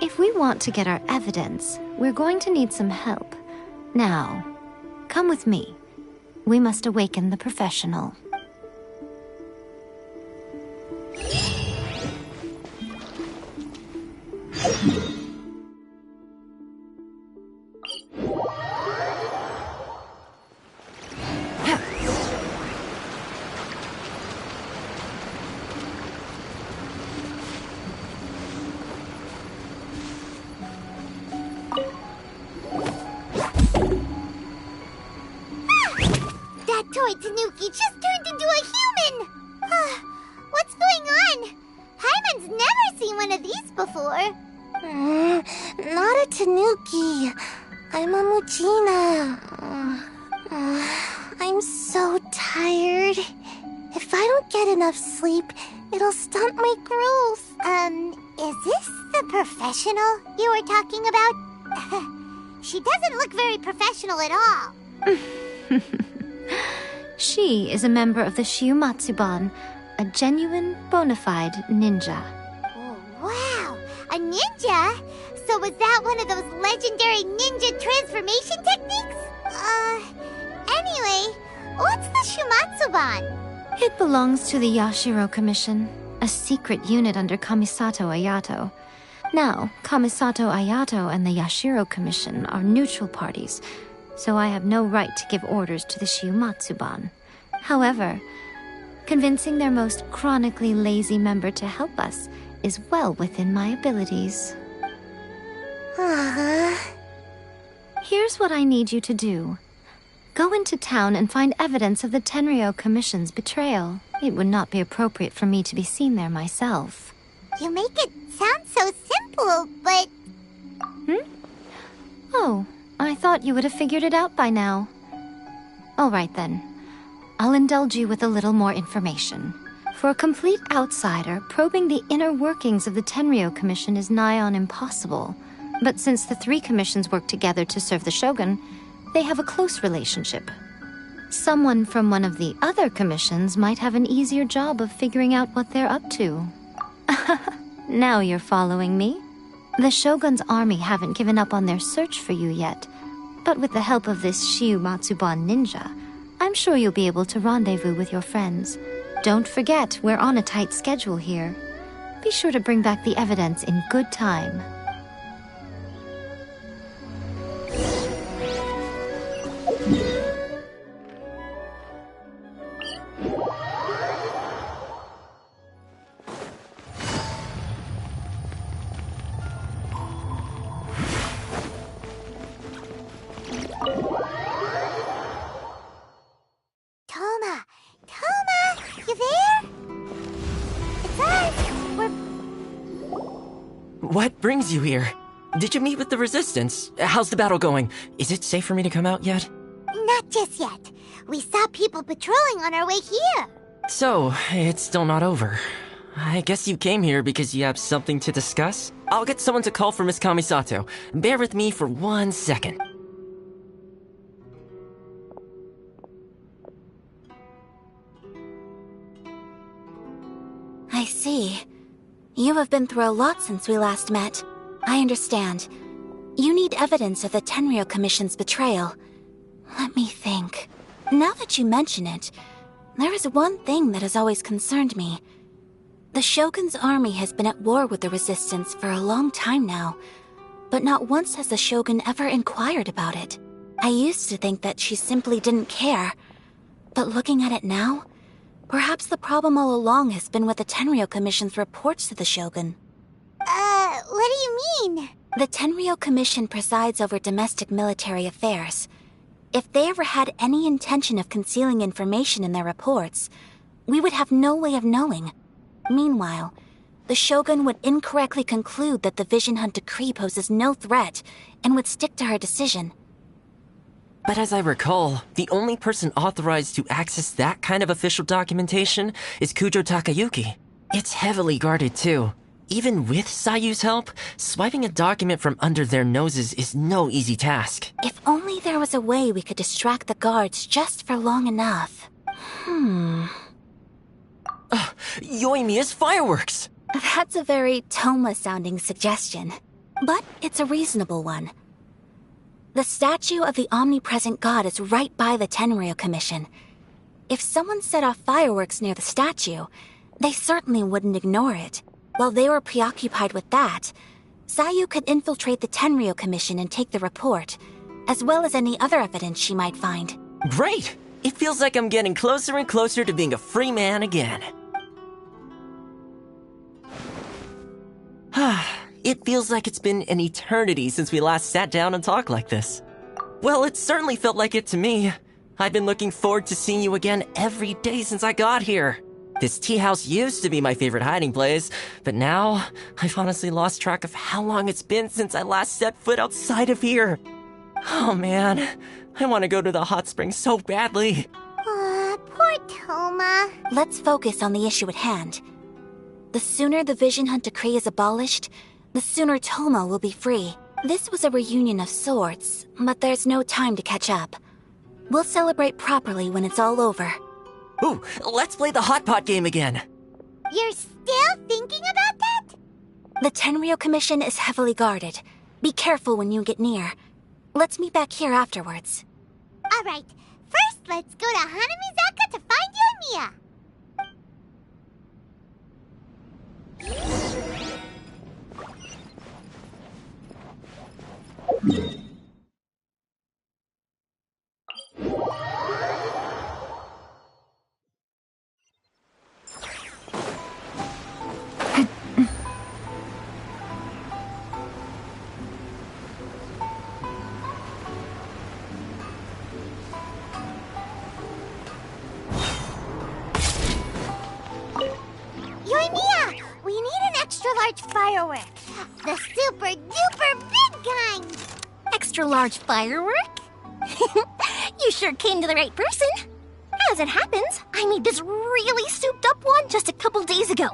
If we want to get our evidence, we're going to need some help. Now, come with me. We must awaken the professional. That toy Tanuki just turned into a human! What's going on? Paimon's never seen one of these before. Not a Tanuki. I'm a Muchina. I'm so tired. If I don't get enough sleep, it'll stunt my growth. Is this the professional you were talking about? She doesn't look very professional at all. She is a member of the Shiumatsuban, a genuine, bona fide ninja. Oh, wow, a ninja? So was that one of those legendary ninja transformation techniques? Anyway, what's the Shumatsuban? It belongs to the Yashiro Commission, a secret unit under Kamisato Ayato. Now, Kamisato Ayato and the Yashiro Commission are neutral parties, so I have no right to give orders to the Shiumatsuban. However, convincing their most chronically lazy member to help us is well within my abilities. Here's what I need you to do. Go into town and find evidence of the Tenryou Commission's betrayal. It would not be appropriate for me to be seen there myself. You make it sound so simple, but... Oh, I thought you would have figured it out by now. All right then. I'll indulge you with a little more information. For a complete outsider, probing the inner workings of the Tenryou Commission is nigh on impossible. But since the 3 commissions work together to serve the Shogun, they have a close relationship. Someone from one of the other commissions might have an easier job of figuring out what they're up to. Now you're following me. The Shogun's army haven't given up on their search for you yet, but with the help of this Shiumatsuban ninja, I'm sure you'll be able to rendezvous with your friends. Don't forget, we're on a tight schedule here. Be sure to bring back the evidence in good time. What brings you here? Did you meet with the Resistance? How's the battle going? Is it safe for me to come out yet? Not just yet. We saw people patrolling on our way here. So, it's still not over. I guess you came here because you have something to discuss? I'll get someone to call for Miss Kamisato. Bear with me for 1 second. I see. You have been through a lot since we last met. I understand. You need evidence of the Tenryou Commission's betrayal. Let me think. Now that you mention it, there is one thing that has always concerned me. The Shogun's army has been at war with the Resistance for a long time now, but not once has the Shogun ever inquired about it. I used to think that she simply didn't care, but looking at it now, perhaps the problem all along has been with the Tenryou Commission's reports to the Shogun. What do you mean? The Tenryou Commission presides over domestic military affairs. If they ever had any intention of concealing information in their reports, we would have no way of knowing. Meanwhile, the Shogun would incorrectly conclude that the Vision Hunt decree poses no threat and would stick to her decision. But as I recall, the only person authorized to access that kind of official documentation is Kujo Takayuki. It's heavily guarded too. Even with Sayu's help, swiping a document from under their noses is no easy task. If only there was a way we could distract the guards just for long enough. Yoimiya's fireworks! That's a very Toma-sounding suggestion, but it's a reasonable one. The statue of the omnipresent god is right by the Tenryou Commission. If someone set off fireworks near the statue, they certainly wouldn't ignore it. While they were preoccupied with that, Sayu could infiltrate the Tenryou Commission and take the report, as well as any other evidence she might find. Great! It feels like I'm getting closer and closer to being a free man again. It feels like it's been an eternity since we last sat down and talked like this. Well, it certainly felt like it to me. I've been looking forward to seeing you again every day since I got here. This tea house used to be my favorite hiding place, but now I've honestly lost track of how long it's been since I last set foot outside of here. Oh man, I want to go to the hot springs so badly. Poor Toma. Let's focus on the issue at hand. The sooner the Vision Hunt decree is abolished, the sooner Toma will be free. This was a reunion of sorts, but there's no time to catch up. We'll celebrate properly when it's all over. Ooh, let's play the hot pot game again. You're still thinking about that? The Tenryou Commission is heavily guarded. Be careful when you get near. Let's meet back here afterwards. Alright, first let's go to Hanamizaka to find Yoimiya. Yoimiya! We need an extra-large firework. The super-duper big kind! Extra-large firework? You sure came to the right person. As it happens, I made this really souped-up one just a couple days ago.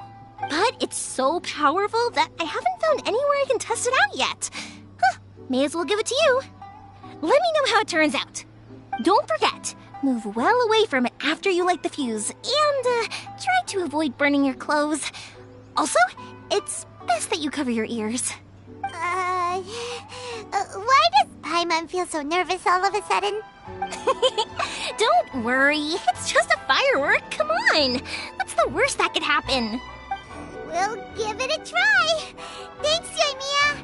But it's so powerful that I haven't found anywhere I can test it out yet. May as well give it to you. Let me know how it turns out. Don't forget, move well away from it after you light the fuse, and try to avoid burning your clothes. Also, it's best that you cover your ears. Why does Paimon feel so nervous all of a sudden? Don't worry, it's just a firework, come on! What's the worst that could happen? We'll give it a try! Thanks, Yoimiya!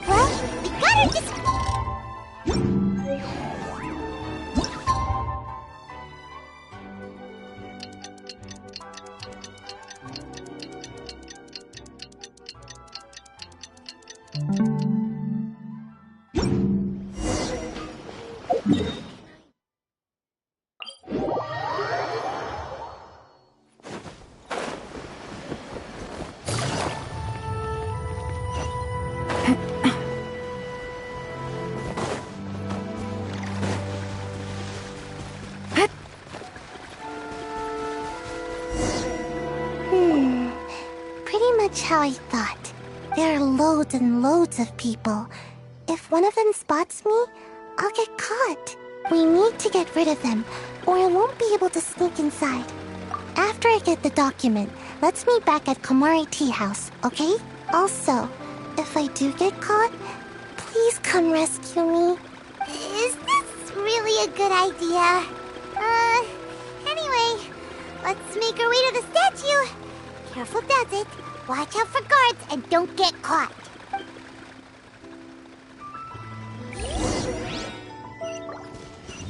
Well, we gotta just... pretty much how I thought. There are loads and loads of people. If one of them spots me, I'll get caught. We need to get rid of them, or I won't be able to sneak inside. After I get the document, let's meet back at Komari Tea House, okay? Also, if I do get caught, please come rescue me. Is this really a good idea? Anyway, let's make our way to the statue. Careful does it. Watch out for guards and don't get caught.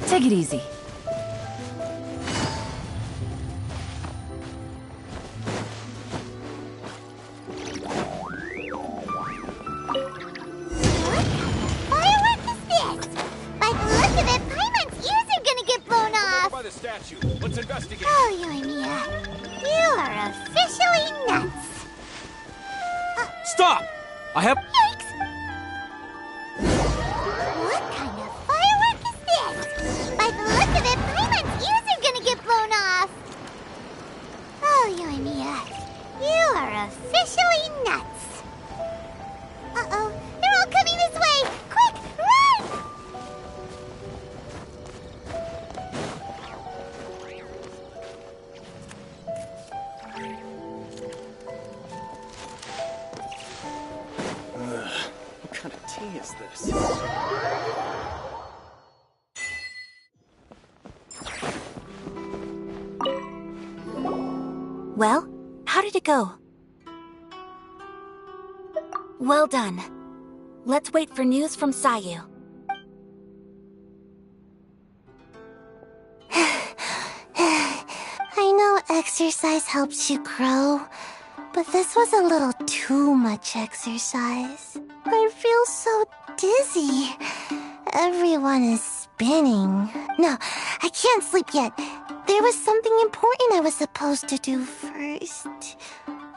Take it easy. Let's investigate. Oh, Yoimiya, you are officially nuts. Stop! I have... Yikes! What kind of firework is this? By the look of it, Paimon's ears are gonna get blown off. Oh, Yoimiya, you are officially nuts. Uh-oh, they're all coming this way. Quick, run! What kind of tea is this? Well, how did it go? Well done. Let's wait for news from Sayu. I know exercise helps you grow, but this was a little too much exercise. I feel so dizzy. Everyone is spinning. No, I can't sleep yet. There was something important I was supposed to do first.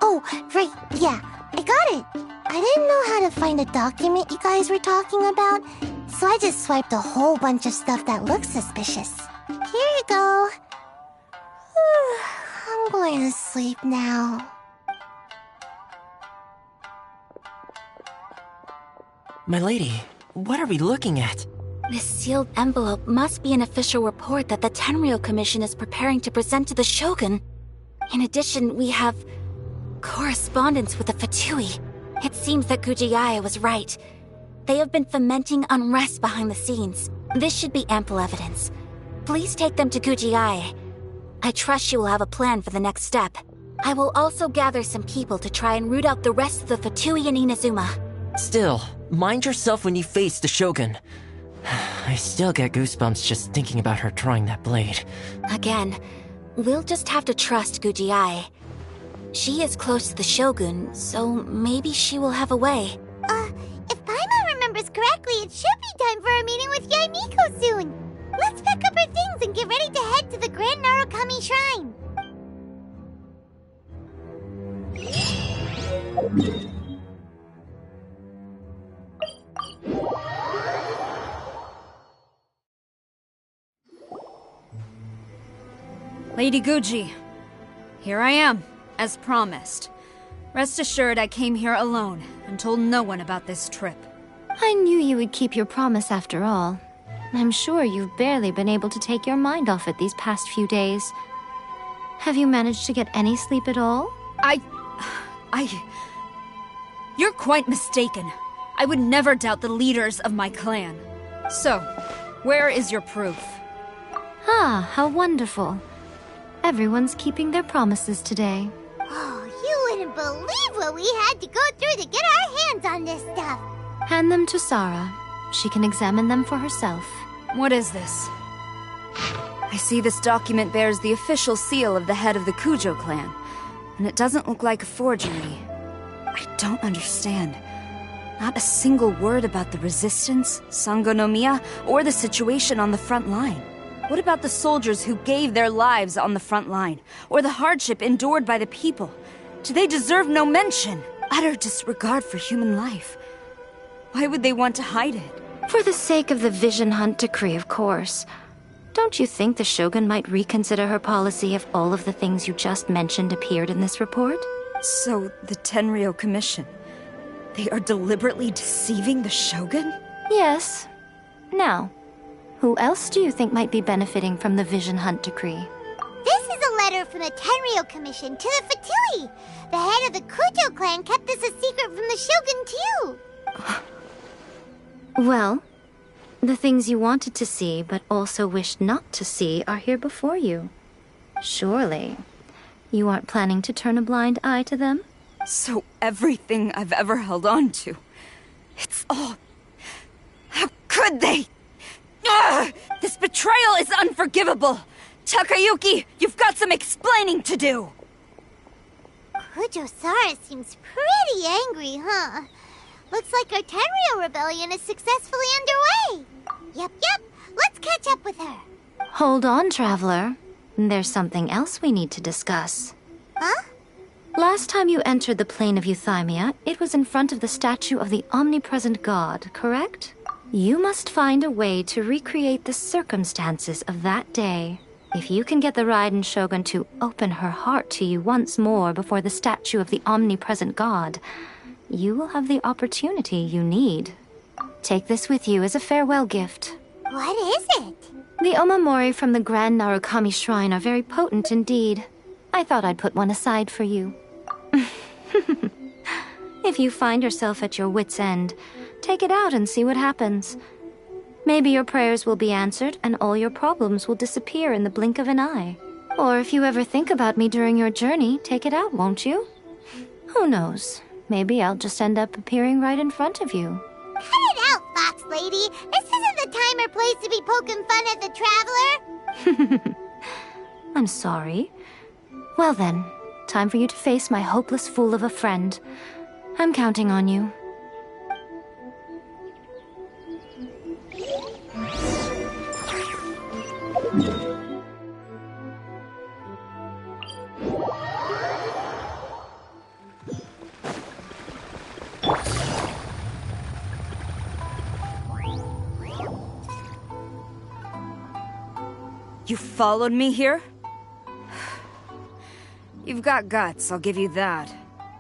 Oh, right, yeah, I got it. I didn't know how to find a document you guys were talking about, so I just swiped a whole bunch of stuff that looks suspicious. Here you go. I'm going to sleep now. My lady, what are we looking at? This sealed envelope must be an official report that the Tenryou Commission is preparing to present to the Shogun. In addition, we have correspondence with the Fatui. It seems that Gujiae was right. They have been fomenting unrest behind the scenes. This should be ample evidence. Please take them to Gujiae. I trust she will have a plan for the next step. I will also gather some people to try and root out the rest of the Fatui in Inazuma. Still, mind yourself when you face the Shogun. I still get goosebumps just thinking about her drawing that blade. Again, we'll just have to trust Gujiae. She is close to the Shogun, so maybe she will have a way. If Paimon remembers correctly, it should be time for a meeting with Yaimiko soon. Let's pack up our things and get ready to head to the Grand Narukami Shrine. Lady Guji, here I am, as promised. Rest assured I came here alone and told no one about this trip. I knew you would keep your promise after all. I'm sure you've barely been able to take your mind off it these past few days. Have you managed to get any sleep at all? You're quite mistaken. I would never doubt the leaders of my clan. So, where is your proof? Ah, how wonderful. Everyone's keeping their promises today. Oh, you wouldn't believe what we had to go through to get our hands on this stuff. Hand them to Sarah. She can examine them for herself. What is this? I see this document bears the official seal of the head of the Kujo clan, and it doesn't look like a forgery. I don't understand. Not a single word about the resistance, Sangonomiya, or the situation on the front line. What about the soldiers who gave their lives on the front line, or the hardship endured by the people? Do they deserve no mention? Utter disregard for human life. Why would they want to hide it? For the sake of the Vision Hunt decree, of course. Don't you think the Shogun might reconsider her policy if all of the things you just mentioned appeared in this report? So, the Tenryou Commission, they are deliberately deceiving the Shogun? Yes. Now, who else do you think might be benefiting from the Vision Hunt decree? This is a letter from the Tenryou Commission to the Fatui. The head of the Kujo clan kept this a secret from the Shogun, too. Well, the things you wanted to see but also wished not to see are here before you. Surely, you aren't planning to turn a blind eye to them? So everything I've ever held on to, it's all... How could they? Ugh! This betrayal is unforgivable! Takayuki, you've got some explaining to do! Kujo-Sara seems pretty angry, huh? Looks like our Tenryou rebellion is successfully underway. Yep, let's catch up with her. Hold on, Traveler. There's something else we need to discuss. Huh? Last time you entered the plane of Euthymia, it was in front of the statue of the omnipresent god, correct? You must find a way to recreate the circumstances of that day. If you can get the Raiden Shogun to open her heart to you once more before the statue of the omnipresent god, you will have the opportunity you need. Take this with you as a farewell gift. What is it? The omamori from the Grand Narukami Shrine are very potent indeed. I thought I'd put one aside for you. If you find yourself at your wit's end, take it out and see what happens. Maybe your prayers will be answered and all your problems will disappear in the blink of an eye. Or if you ever think about me during your journey, take it out, won't you? Who knows? Maybe I'll just end up appearing right in front of you. Cut it out, Fox Lady! This isn't the time or place to be poking fun at the Traveler! I'm sorry. Well then, time for you to face my hopeless fool of a friend. I'm counting on you. You followed me here? You've got guts, I'll give you that.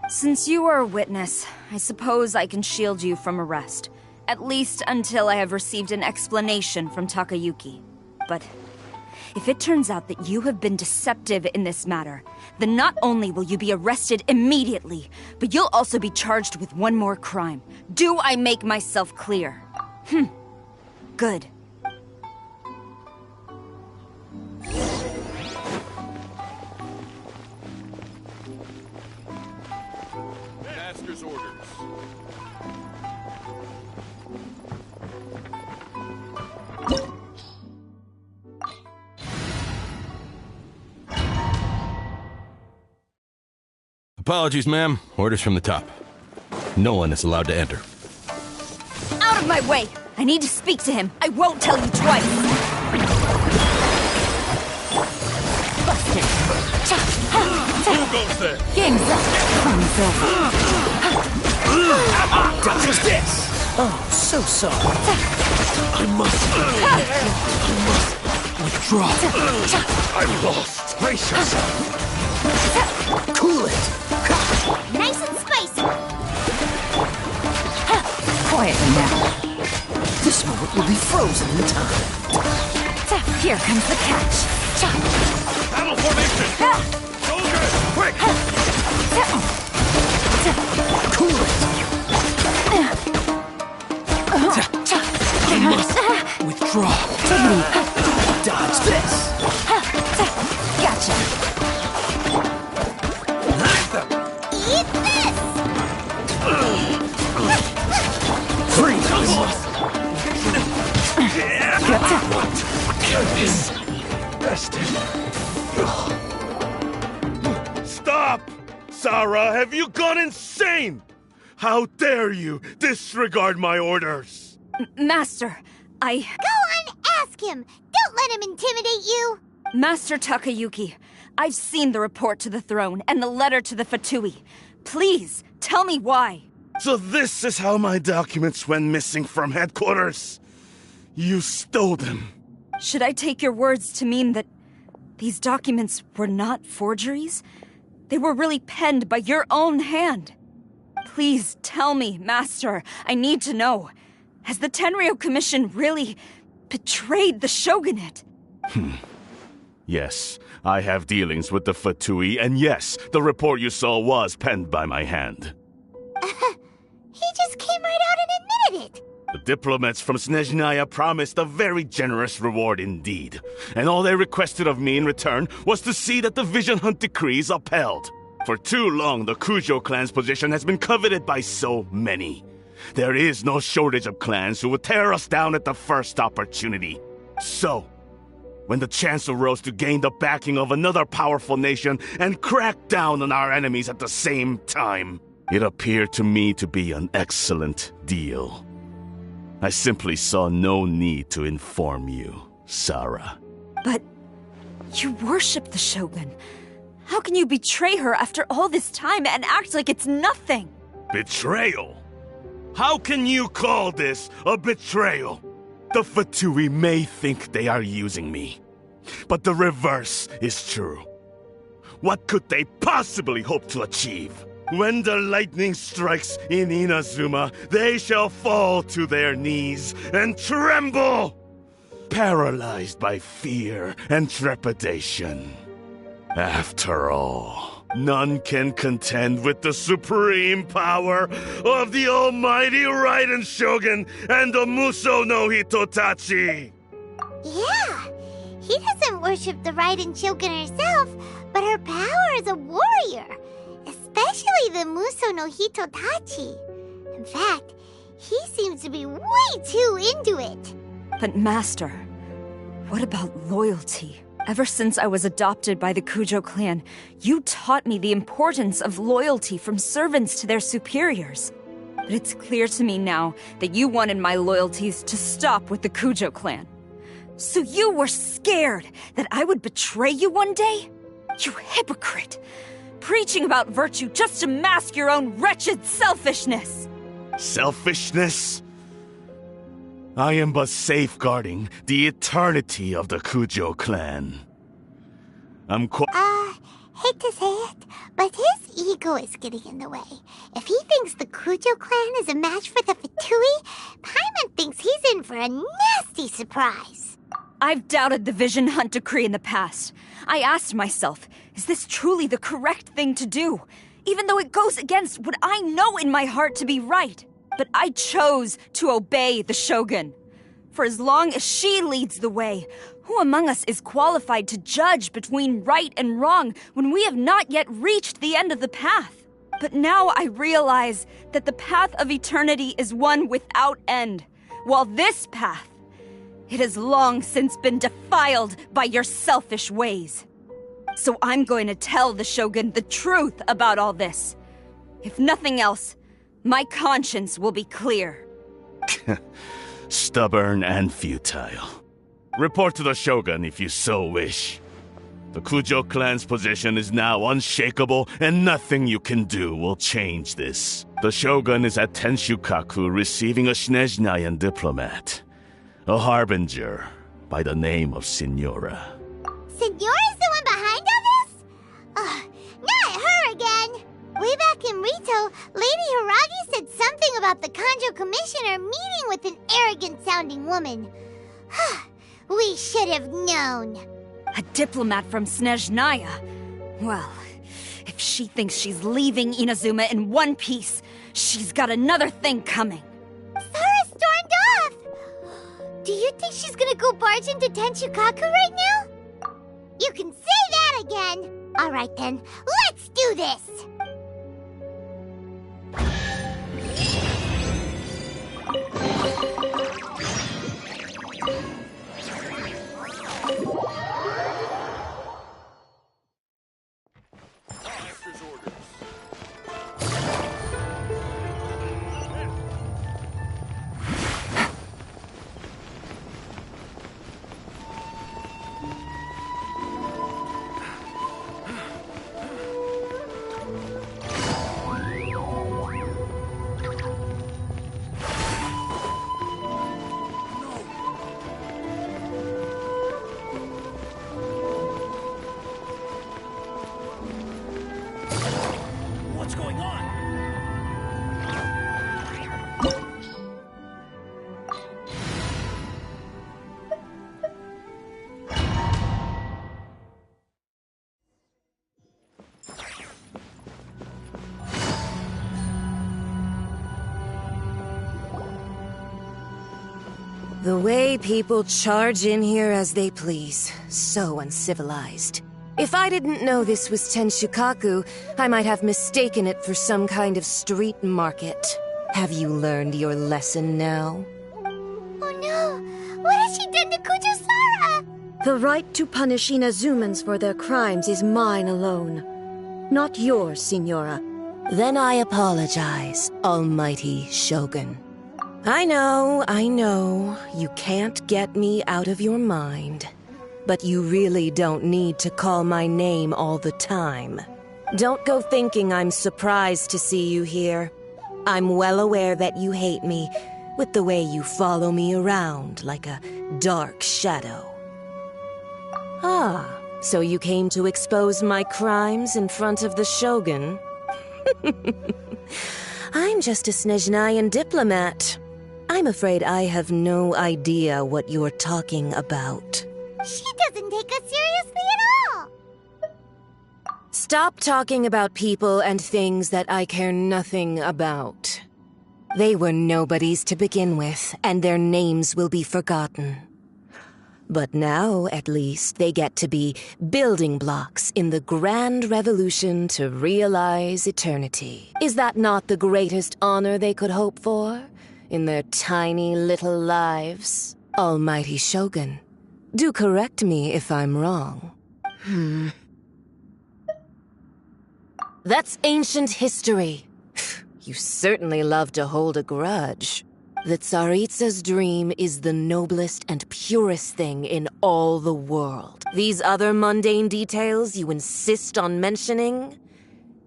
Since you are a witness, I suppose I can shield you from arrest. At least until I have received an explanation from Takayuki. But if it turns out that you have been deceptive in this matter, then not only will you be arrested immediately, but you'll also be charged with one more crime. Do I make myself clear? Good. Master's orders. Apologies, ma'am. Orders from the top. No one is allowed to enter. Out of my way! I need to speak to him. I won't tell you twice. Busted. Who goes there? Game's up. Fun's over. What was this? Oh, so sorry. I must withdraw. I'm lost. Brace yourself. Cool it. Nice and spicy! Quietly now. This moment will be frozen in time. Here comes the catch. Battle formation! Soldiers, quick! Cool it. I must withdraw. Dodge this. Gotcha. Eat this! Freeze. This bested. Stop! Sarah, have you gone insane? How dare you disregard my orders? Master, Go on, ask him! Don't let him intimidate you! Master Takayuki, I've seen the report to the throne and the letter to the Fatui. Please, tell me why. So this is how my documents went missing from headquarters? You stole them. Should I take your words to mean that these documents were not forgeries? They were really penned by your own hand. Please tell me, Master. I need to know. Has the Tenryou Commission really betrayed the Shogunate? Yes, I have dealings with the Fatui, and yes, the report you saw was penned by my hand. He just came right out and admitted it. The diplomats from Snezhnaya promised a very generous reward indeed, and all they requested of me in return was to see that the Vision Hunt decree is upheld. For too long, the Kujo clan's position has been coveted by so many. There is no shortage of clans who would tear us down at the first opportunity. So, when the chance arose to gain the backing of another powerful nation and crack down on our enemies at the same time, it appeared to me to be an excellent deal. I simply saw no need to inform you, Sarah. But you worship the Shogun. How can you betray her after all this time and act like it's nothing? Betrayal? How can you call this a betrayal? The Fatui may think they are using me, but the reverse is true. What could they possibly hope to achieve? When the lightning strikes in Inazuma, they shall fall to their knees and tremble, paralyzed by fear and trepidation. After all, none can contend with the supreme power of the almighty Raiden Shogun and the Muso no Hitotachi! Yeah, he doesn't worship the Raiden Shogun herself, but her power as a warrior, especially the Muso no Hitotachi. In fact, he seems to be way too into it. But Master, what about loyalty? Ever since I was adopted by the Kujo clan, you taught me the importance of loyalty from servants to their superiors. But it's clear to me now that you wanted my loyalties to stop with the Kujo clan. So you were scared that I would betray you one day? You hypocrite! Preaching about virtue just to mask your own wretched selfishness! Selfishness? I am but safeguarding the eternity of the Kujo clan. Hate to say it, but his ego is getting in the way. If he thinks the Kujo clan is a match for the Fatui, Paimon thinks he's in for a nasty surprise. I've doubted the Vision Hunt decree in the past. I asked myself, is this truly the correct thing to do? Even though it goes against what I know in my heart to be right. But I chose to obey the Shogun. For as long as she leads the way, who among us is qualified to judge between right and wrong when we have not yet reached the end of the path? But now I realize that the path of eternity is one without end, while this path, it has long since been defiled by your selfish ways. So I'm going to tell the Shogun the truth about all this. If nothing else, my conscience will be clear. Stubborn and futile. Report to the Shogun if you so wish. The Kujo clan's position is now unshakable, and nothing you can do will change this. The Shogun is at Tenshukaku receiving a Snezhnayan diplomat. A harbinger by the name of Signora. Signora's the one behind all this? Not her again! Way back in Rito, Lady Hiragi said something about the Kanjo Commissioner meeting with an arrogant-sounding woman. We should have known. A diplomat from Snezhnaya? Well, if she thinks she's leaving Inazuma in one piece, she's got another thing coming. Sarah stormed off! Do you think she's gonna go barge into Tenshukaku right now? You can say that again! Alright then, let's do this! going on? The way people charge in here as they please. So uncivilized. If I didn't know this was Tenshukaku, I might have mistaken it for some kind of street market. Have you learned your lesson now? Oh no! What has she done to Kujusara? The right to punish Inazumans for their crimes is mine alone. Not yours, Signora. Then I apologize, Almighty Shogun. I know, you can't get me out of your mind. But you really don't need to call my name all the time. Don't go thinking I'm surprised to see you here. I'm well aware that you hate me, with the way you follow me around like a dark shadow. Ah, so you came to expose my crimes in front of the Shogun? I'm just a Snezhnayan diplomat. I'm afraid I have no idea what you're talking about. She doesn't take us seriously at all! Stop talking about people and things that I care nothing about. They were nobodies to begin with, and their names will be forgotten. But now, at least, they get to be building blocks in the grand revolution to realize eternity. Is that not the greatest honor they could hope for? In their tiny little lives? Almighty Shogun, do correct me if I'm wrong. That's ancient history. You certainly love to hold a grudge. The Tsaritsa's dream is the noblest and purest thing in all the world. These other mundane details you insist on mentioning,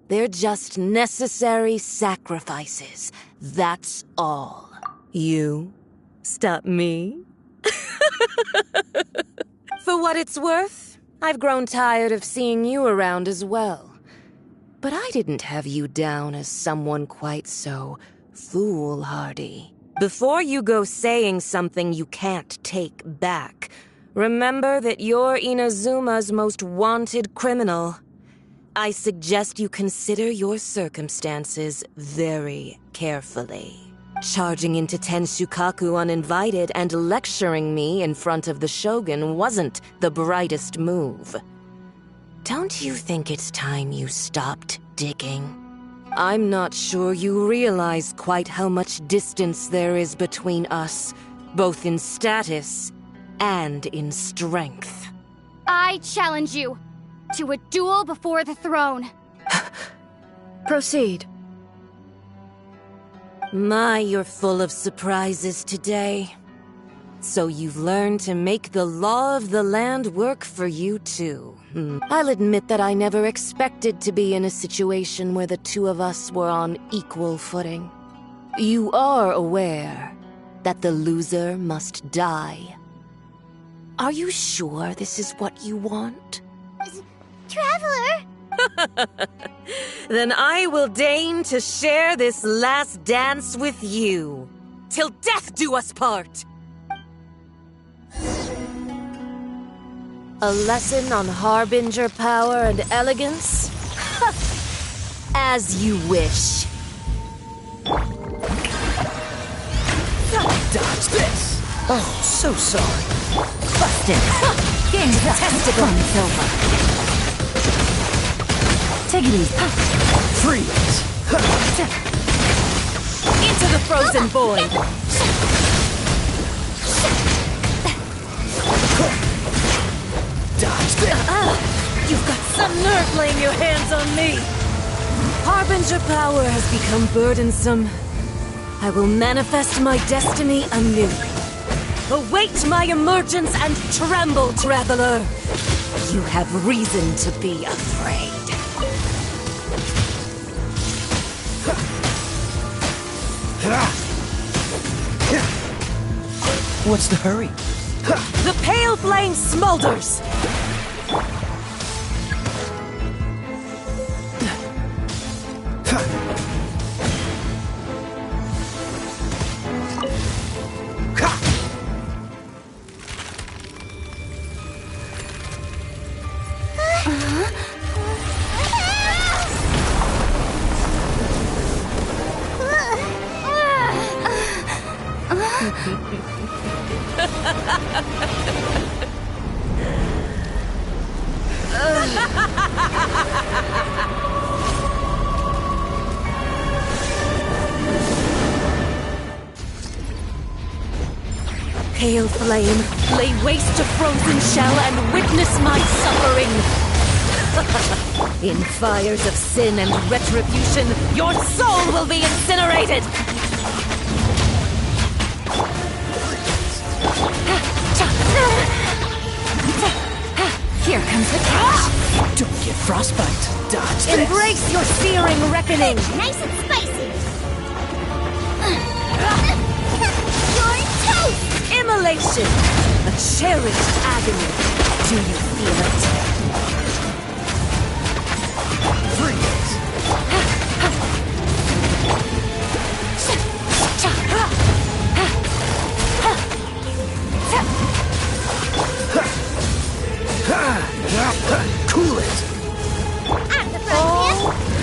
they're just necessary sacrifices. That's all. You stop me? For what it's worth, I've grown tired of seeing you around as well. But I didn't have you down as someone quite so foolhardy. Before you go saying something you can't take back, remember that you're Inazuma's most wanted criminal. I suggest you consider your circumstances very carefully. Charging into Tenshukaku uninvited and lecturing me in front of the Shogun wasn't the brightest move. Don't you think it's time you stopped digging? I'm not sure you realize quite how much distance there is between us, both in status and in strength. I challenge you to a duel before the throne. Proceed. My, you're full of surprises today. So you've learned to make the law of the land work for you too. I'll admit that I never expected to be in a situation where the two of us were on equal footing. You are aware that the loser must die. Are you sure this is what you want? Traveler! Then I will deign to share this last dance with you. Till death do us part! A lesson on Harbinger power and elegance? As you wish. Dodge this! Oh, so sorry. Busted! Incontestable! Silver! Take it easy. Freeze! Into the frozen void! Dodge this! You've got some nerve laying your hands on me! Harbinger power has become burdensome. I will manifest my destiny anew. Await my emergence and tremble, traveler! You have reason to be afraid. What's the hurry? The pale flame smolders! Pale flame, lay waste to frozen shell and witness my suffering! In fires of sin and retribution, your soul will be incinerated! Here comes the catch! Don't get frostbite. Dodge this. Embrace your searing reckoning! Nice and spicy! You're toast! Immolation! A cherished agony. Do you feel it? Freeze! Cool it! I'm the front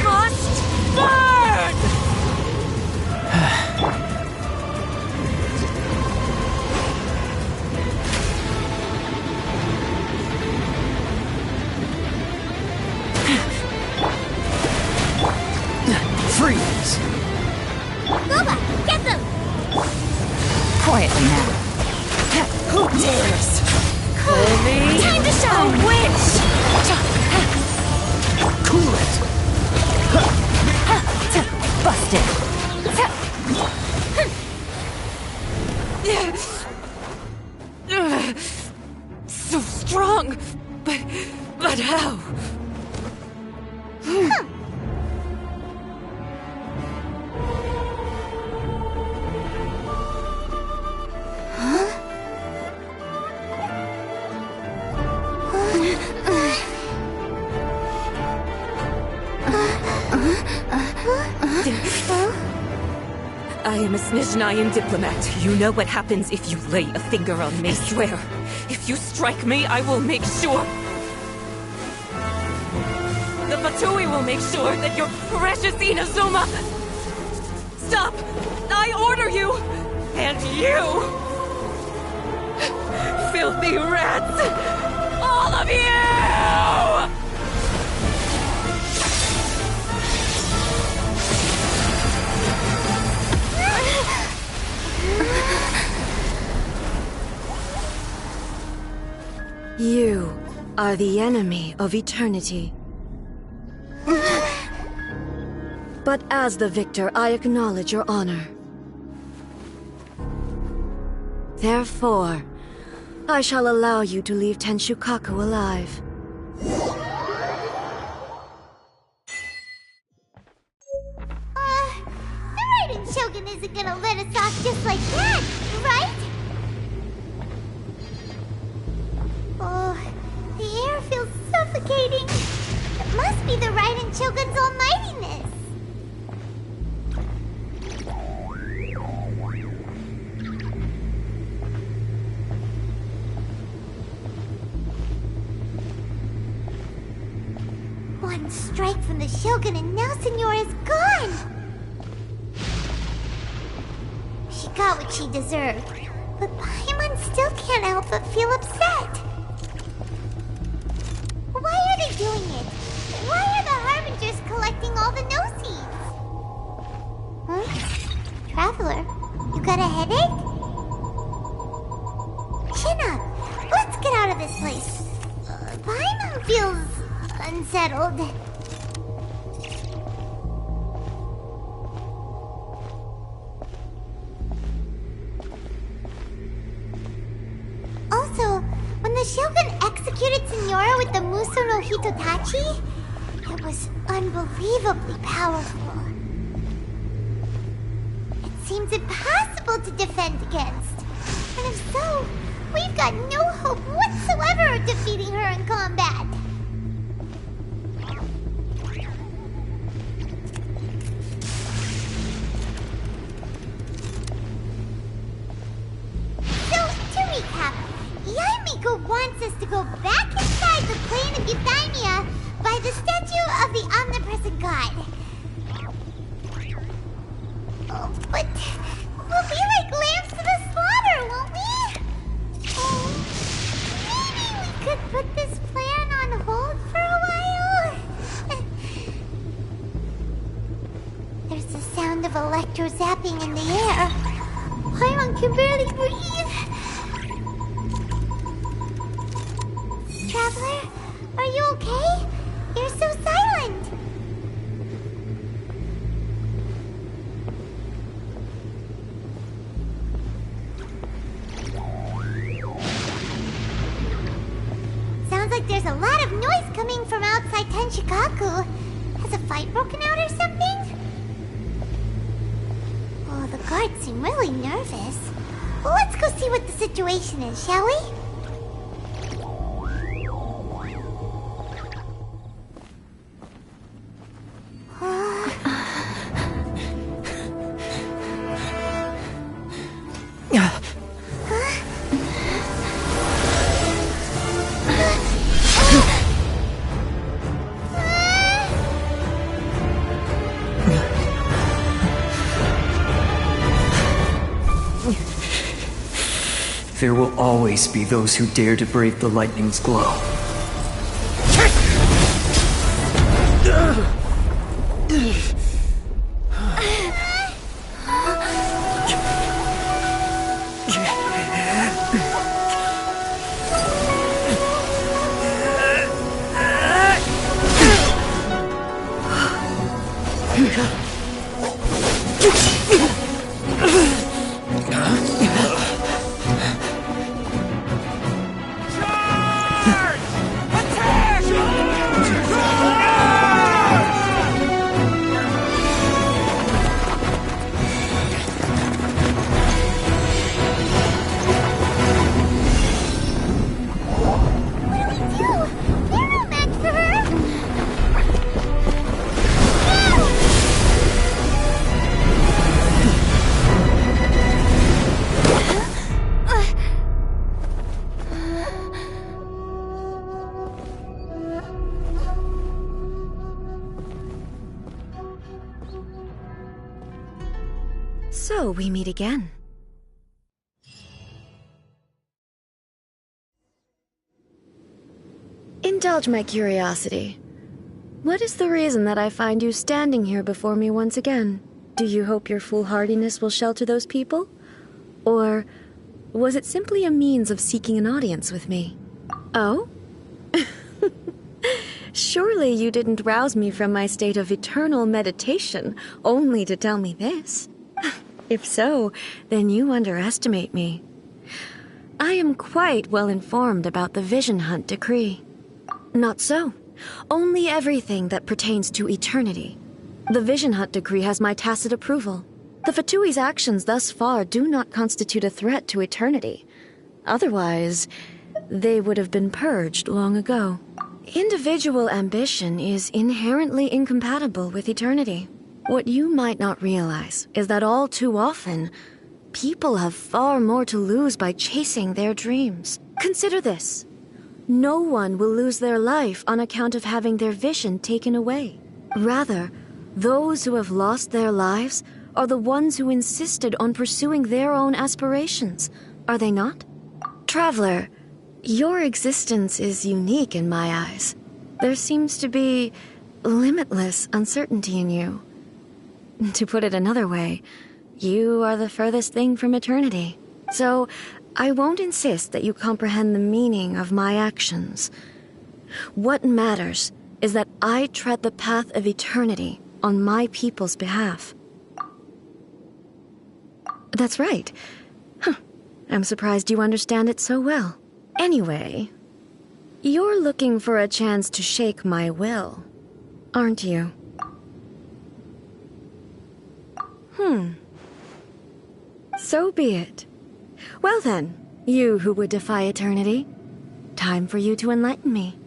must burn! Freeze! Boba, get them! Quietly now. Who dares? Call me Time to show! a witch! Cool it! Busted! So strong! But how? I am a Snezhnayan diplomat. You know what happens if you lay a finger on me. I swear, if you strike me, I will make sure... The Fatui will make sure that your precious Inazuma... Stop! I order you! And you! Filthy rats! All of you! You are the enemy of eternity. But as the victor, I acknowledge your honor. Therefore, I shall allow you to leave Tenshukaku alive. The Raiden Shogun isn't gonna let us off just like that, right? Oh, the air feels suffocating. It must be the Raiden Shogun's almightiness. One strike from the Shogun and now Senora is gone! She got what she deserved, but Paimon still can't help but feel upset. Why are they doing it? Why are the Harbingers collecting all the no-seeds? Huh? Traveler, you got a headache? Chin up. Let's get out of this place. Paimon feels unsettled. Also, when the Shogun executed Senora with the Muso no Hitotachi, it was unbelievably powerful. It seems impossible to defend against. And if so, we've got no hope whatsoever of defeating her in combat. go back inside the plane of Euthymia by the statue of the omnipresent god. Oh, but we'll be like lambs to the slaughter, won't we? Oh, maybe we could put this plan on hold for a while? There's the sound of electro-zapping in the air. Paimon can barely breathe. Traveler, are you okay? You're so silent. Sounds like there's a lot of noise coming from outside Tenshikaku. Has a fight broken out or something? Oh, the guards seem really nervous. Well, let's go see what the situation is, shall we? There will always be those who dare to brave the lightning's glow. So we meet again. Indulge my curiosity. What is the reason that I find you standing here before me once again? Do you hope your foolhardiness will shelter those people? Or was it simply a means of seeking an audience with me? Oh? Surely you didn't rouse me from my state of eternal meditation only to tell me this. If so, then you underestimate me. I am quite well informed about the Vision Hunt decree. Not so. Only everything that pertains to eternity. The Vision Hunt decree has my tacit approval. The Fatui's actions thus far do not constitute a threat to eternity. Otherwise, they would have been purged long ago. Individual ambition is inherently incompatible with eternity. What you might not realize is that all too often, people have far more to lose by chasing their dreams. Consider this. No one will lose their life on account of having their vision taken away. Rather, those who have lost their lives are the ones who insisted on pursuing their own aspirations, are they not? Traveler, your existence is unique in my eyes. There seems to be limitless uncertainty in you. To put it another way, you are the furthest thing from eternity. So, I won't insist that you comprehend the meaning of my actions. What matters is that I tread the path of eternity on my people's behalf. That's right. I'm surprised you understand it so well. Anyway, you're looking for a chance to shake my will, aren't you? So be it. Well then, you who would defy eternity, time for you to enlighten me.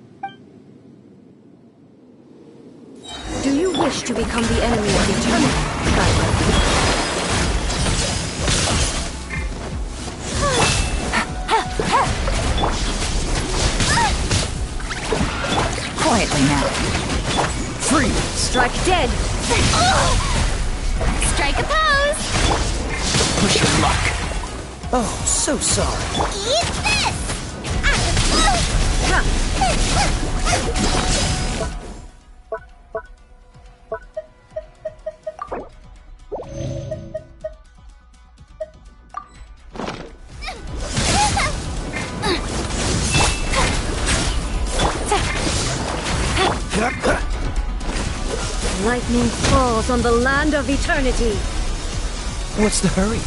Do you wish to become the enemy of eternity, Traveler? Quietly now. Freeze! Strike dead! Strike a pose! Push your luck. Oh, so sorry. Eat this! Lightning falls on the land of eternity. What's the hurry?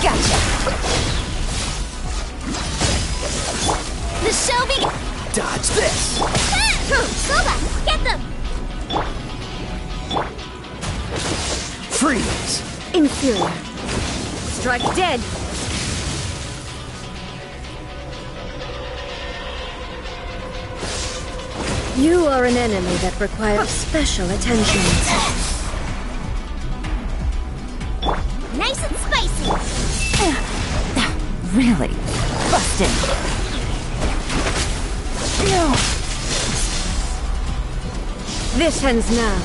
Gotcha! The show Dodge this! Soba, get them! Freeze! Inferior. Strike dead! You are an enemy that requires special attention. Nice and spicy! Really? Busted. No! This ends now.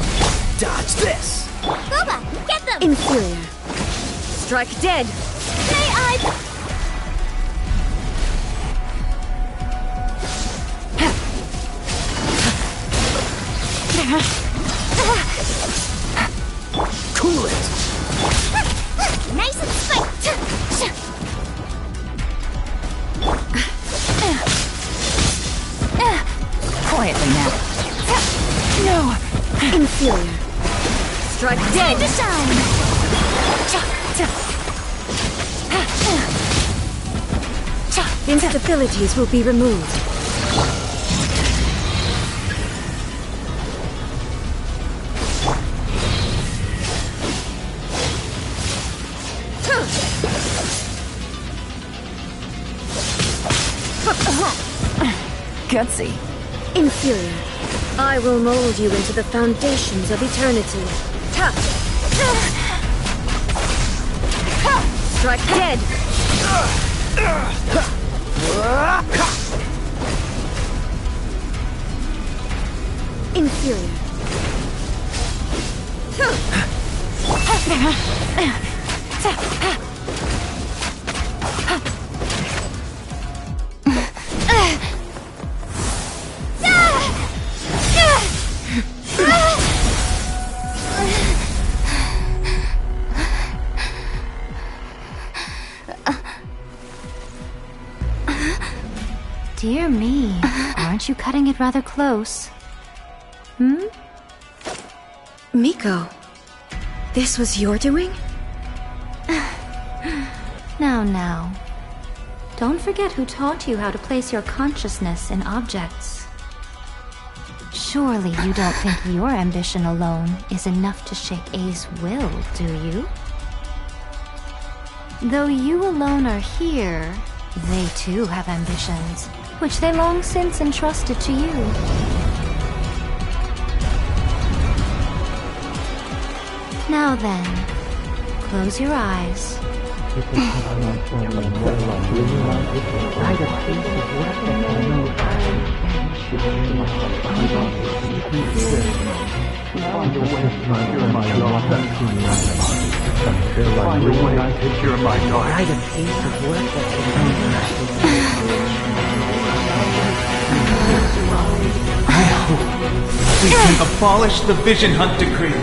Dodge this! Soba, get them! Inferior. Strike dead! Say I... Cool it! Nice and spicy! Quietly now. No! Inferior. Strike dead! Time to shine! Instabilities will be removed. Gutsy. Inferior. I will mold you into the foundations of eternity. Strike dead! Inferior. Dear me, aren't you cutting it rather close? Miko, this was your doing? Now. Don't forget who taught you how to place your consciousness in objects. Surely you don't think your ambition alone is enough to shake A's will, do you? Though you alone are here, they too have ambitions, which they long since entrusted to you. Now then, close your eyes. We can abolish the Vision Hunt Decree.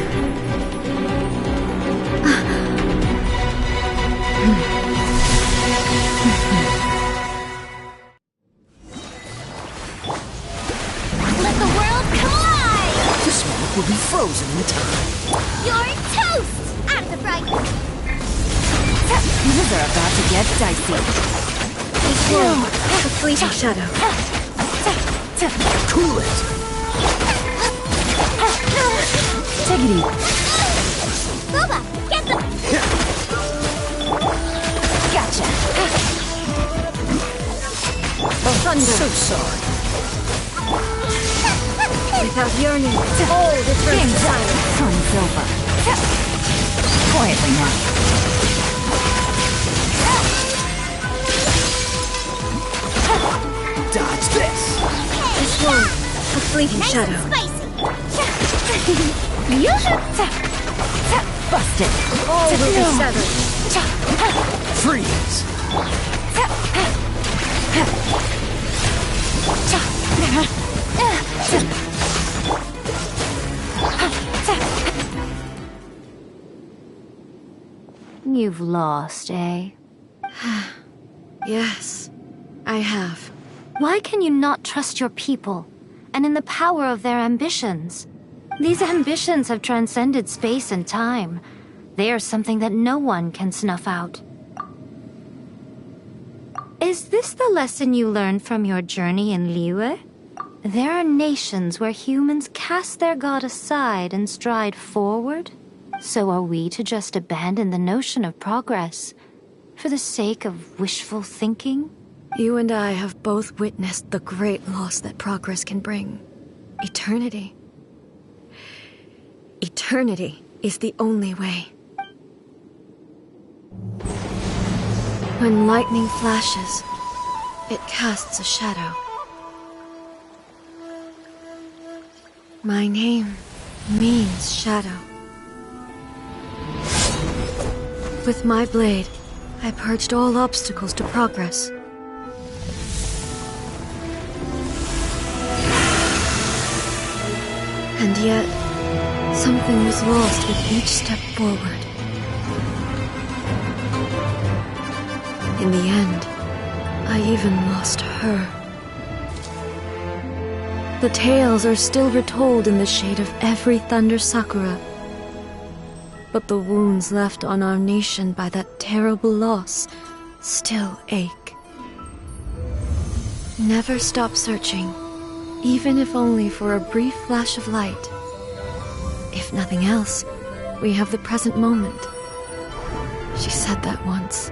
Let the world collide! This moment will be frozen in time. You're toast! Out of the frying pan! Things are about to get dicey. Equal, a fleeting shadow. Cool it! Take it easy. Soba, get them! Gotcha. Thunder. So sorry. Without yearning, all returns to silence. Sun's over. Quietly now. this? This one, a fleeting shadow. Busted. All will be severed. Freeze! You've lost, eh? Yes, I have. Why can you not trust your people, and in the power of their ambitions? These ambitions have transcended space and time. They are something that no one can snuff out. Is this the lesson you learned from your journey in Liyue? There are nations where humans cast their god aside and stride forward. So are we to just abandon the notion of progress for the sake of wishful thinking? You and I have both witnessed the great loss that progress can bring. Eternity. Eternity is the only way. When lightning flashes, it casts a shadow. My name means shadow. With my blade, I purged all obstacles to progress. And yet, something was lost with each step forward. In the end, I even lost her. The tales are still retold in the shade of every Thunder Sakura. But the wounds left on our nation by that terrible loss still ache. Never stop searching, even if only for a brief flash of light. If nothing else, we have the present moment. She said that once.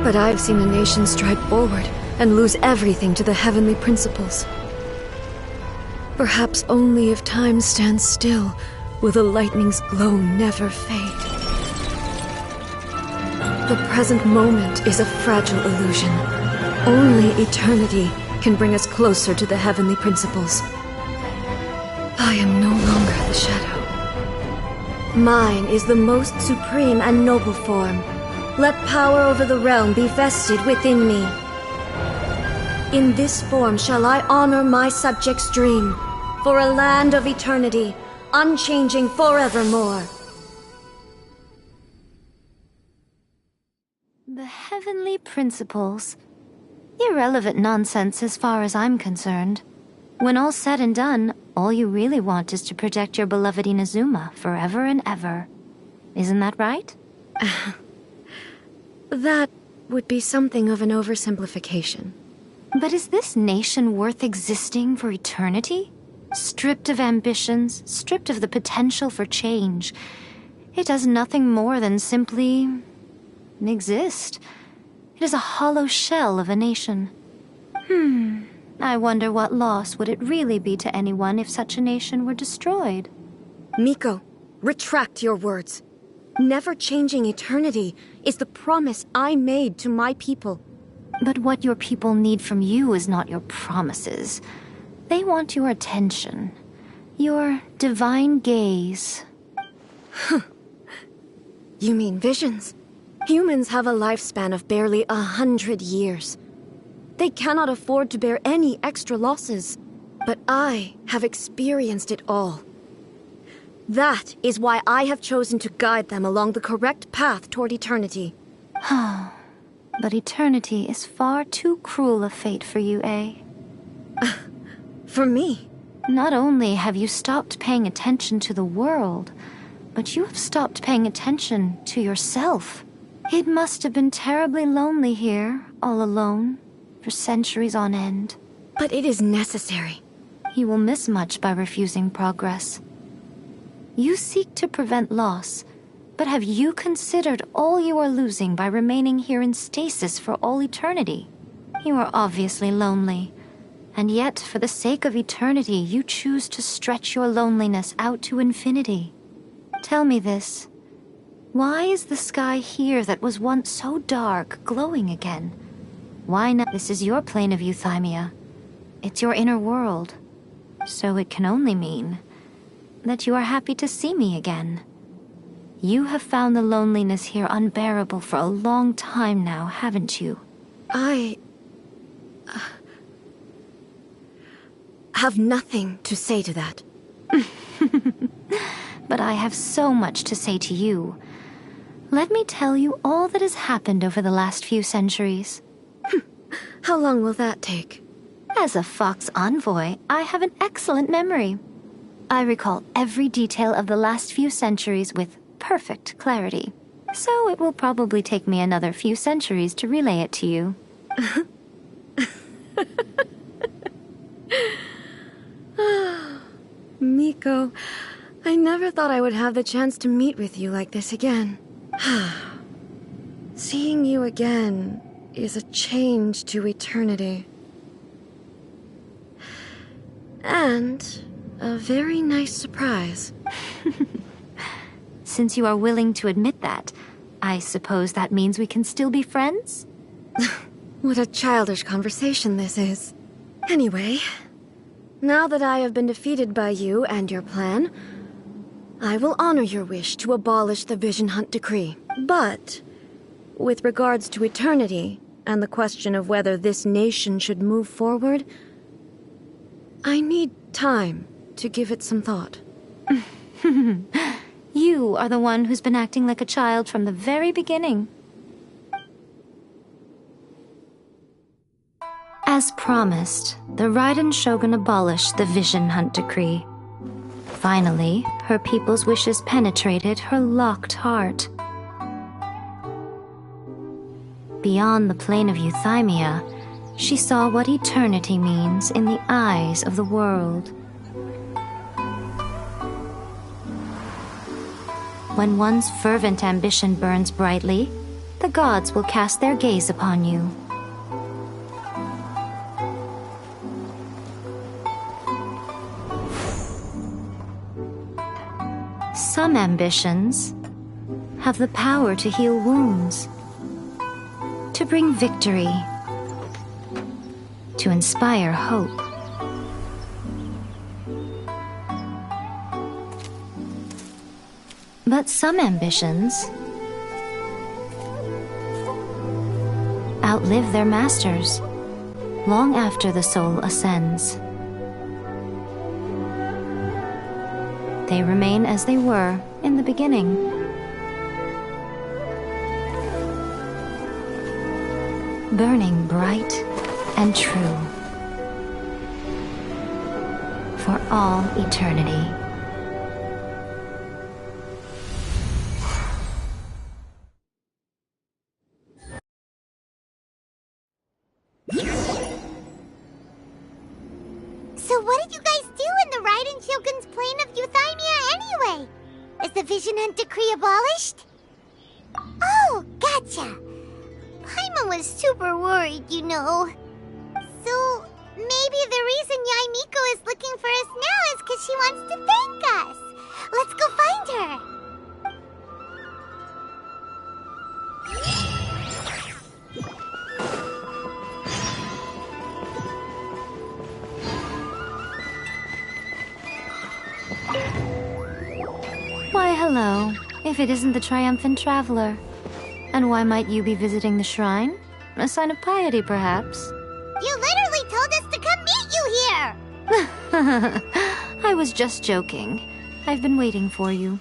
But I've seen a nation stride forward and lose everything to the heavenly principles. Perhaps only if time stands still will the lightning's glow never fade. The present moment is a fragile illusion. Only eternity can bring us closer to the heavenly principles. I am no longer the shadow. Mine is the most supreme and noble form. Let power over the realm be vested within me. In this form shall I honor my subjects' dream, for a land of eternity, unchanging forevermore. The heavenly principles. Irrelevant nonsense as far as I'm concerned. When all's said and done, all you really want is to protect your beloved Inazuma forever and ever. Isn't that right? That would be something of an oversimplification. But is this nation worth existing for eternity? Stripped of ambitions, stripped of the potential for change. It does nothing more than simply exist. It is a hollow shell of a nation. I wonder what loss would it really be to anyone if such a nation were destroyed. Miko, retract your words. Never changing eternity is the promise I made to my people. But what your people need from you is not your promises. They want your attention. Your divine gaze. You mean visions? Humans have a lifespan of barely 100 years. They cannot afford to bear any extra losses. But I have experienced it all. That is why I have chosen to guide them along the correct path toward eternity. But eternity is far too cruel a fate for you, eh? For me? Not only have you stopped paying attention to the world, but you have stopped paying attention to yourself. It must have been terribly lonely here, all alone, for centuries on end. But it is necessary. You will miss much by refusing progress. You seek to prevent loss, but have you considered all you are losing by remaining here in stasis for all eternity? You are obviously lonely, and yet for the sake of eternity you choose to stretch your loneliness out to infinity. Tell me this. Why is the sky here that was once so dark glowing again? Why not? This is your plane of euthymia. It's your inner world. So it can only mean that you are happy to see me again. You have found the loneliness here unbearable for a long time now, haven't you? I have nothing to say to that. But I have so much to say to you. Let me tell you all that has happened over the last few centuries. How long will that take? As a Fox envoy, I have an excellent memory. I recall every detail of the last few centuries with perfect clarity. So it will probably take me another few centuries to relay it to you. Miko, I never thought I would have the chance to meet with you like this again. Seeing you again is a change to eternity. And a very nice surprise. Since you are willing to admit that, I suppose that means we can still be friends? What a childish conversation this is. Anyway, now that I have been defeated by you and your plan, I will honor your wish to abolish the Vision Hunt Decree. But, with regards to eternity, and the question of whether this nation should move forward, I need time to give it some thought. You are the one who's been acting like a child from the very beginning. As promised, the Raiden Shogun abolished the Vision Hunt Decree. Finally, her people's wishes penetrated her locked heart. Beyond the plane of euthymia, she saw what eternity means in the eyes of the world. When one's fervent ambition burns brightly, the gods will cast their gaze upon you. Some ambitions have the power to heal wounds, to bring victory, to inspire hope. But some ambitions outlive their masters long after the soul ascends. They remain as they were in the beginning. Burning bright and true for all eternity. So what did you guys do in the Raiden Shogun's plane of euthymia anyway? Is the Vision Hunt Decree abolished? Oh, gotcha. Paimon was super worried, you know. So maybe the reason Yae Miko is looking for us now is because she wants to thank us. Let's go find her. Why, hello, if it isn't the triumphant traveler. And why might you be visiting the shrine? A sign of piety, perhaps? You literally told us to come meet you here! I was just joking. I've been waiting for you.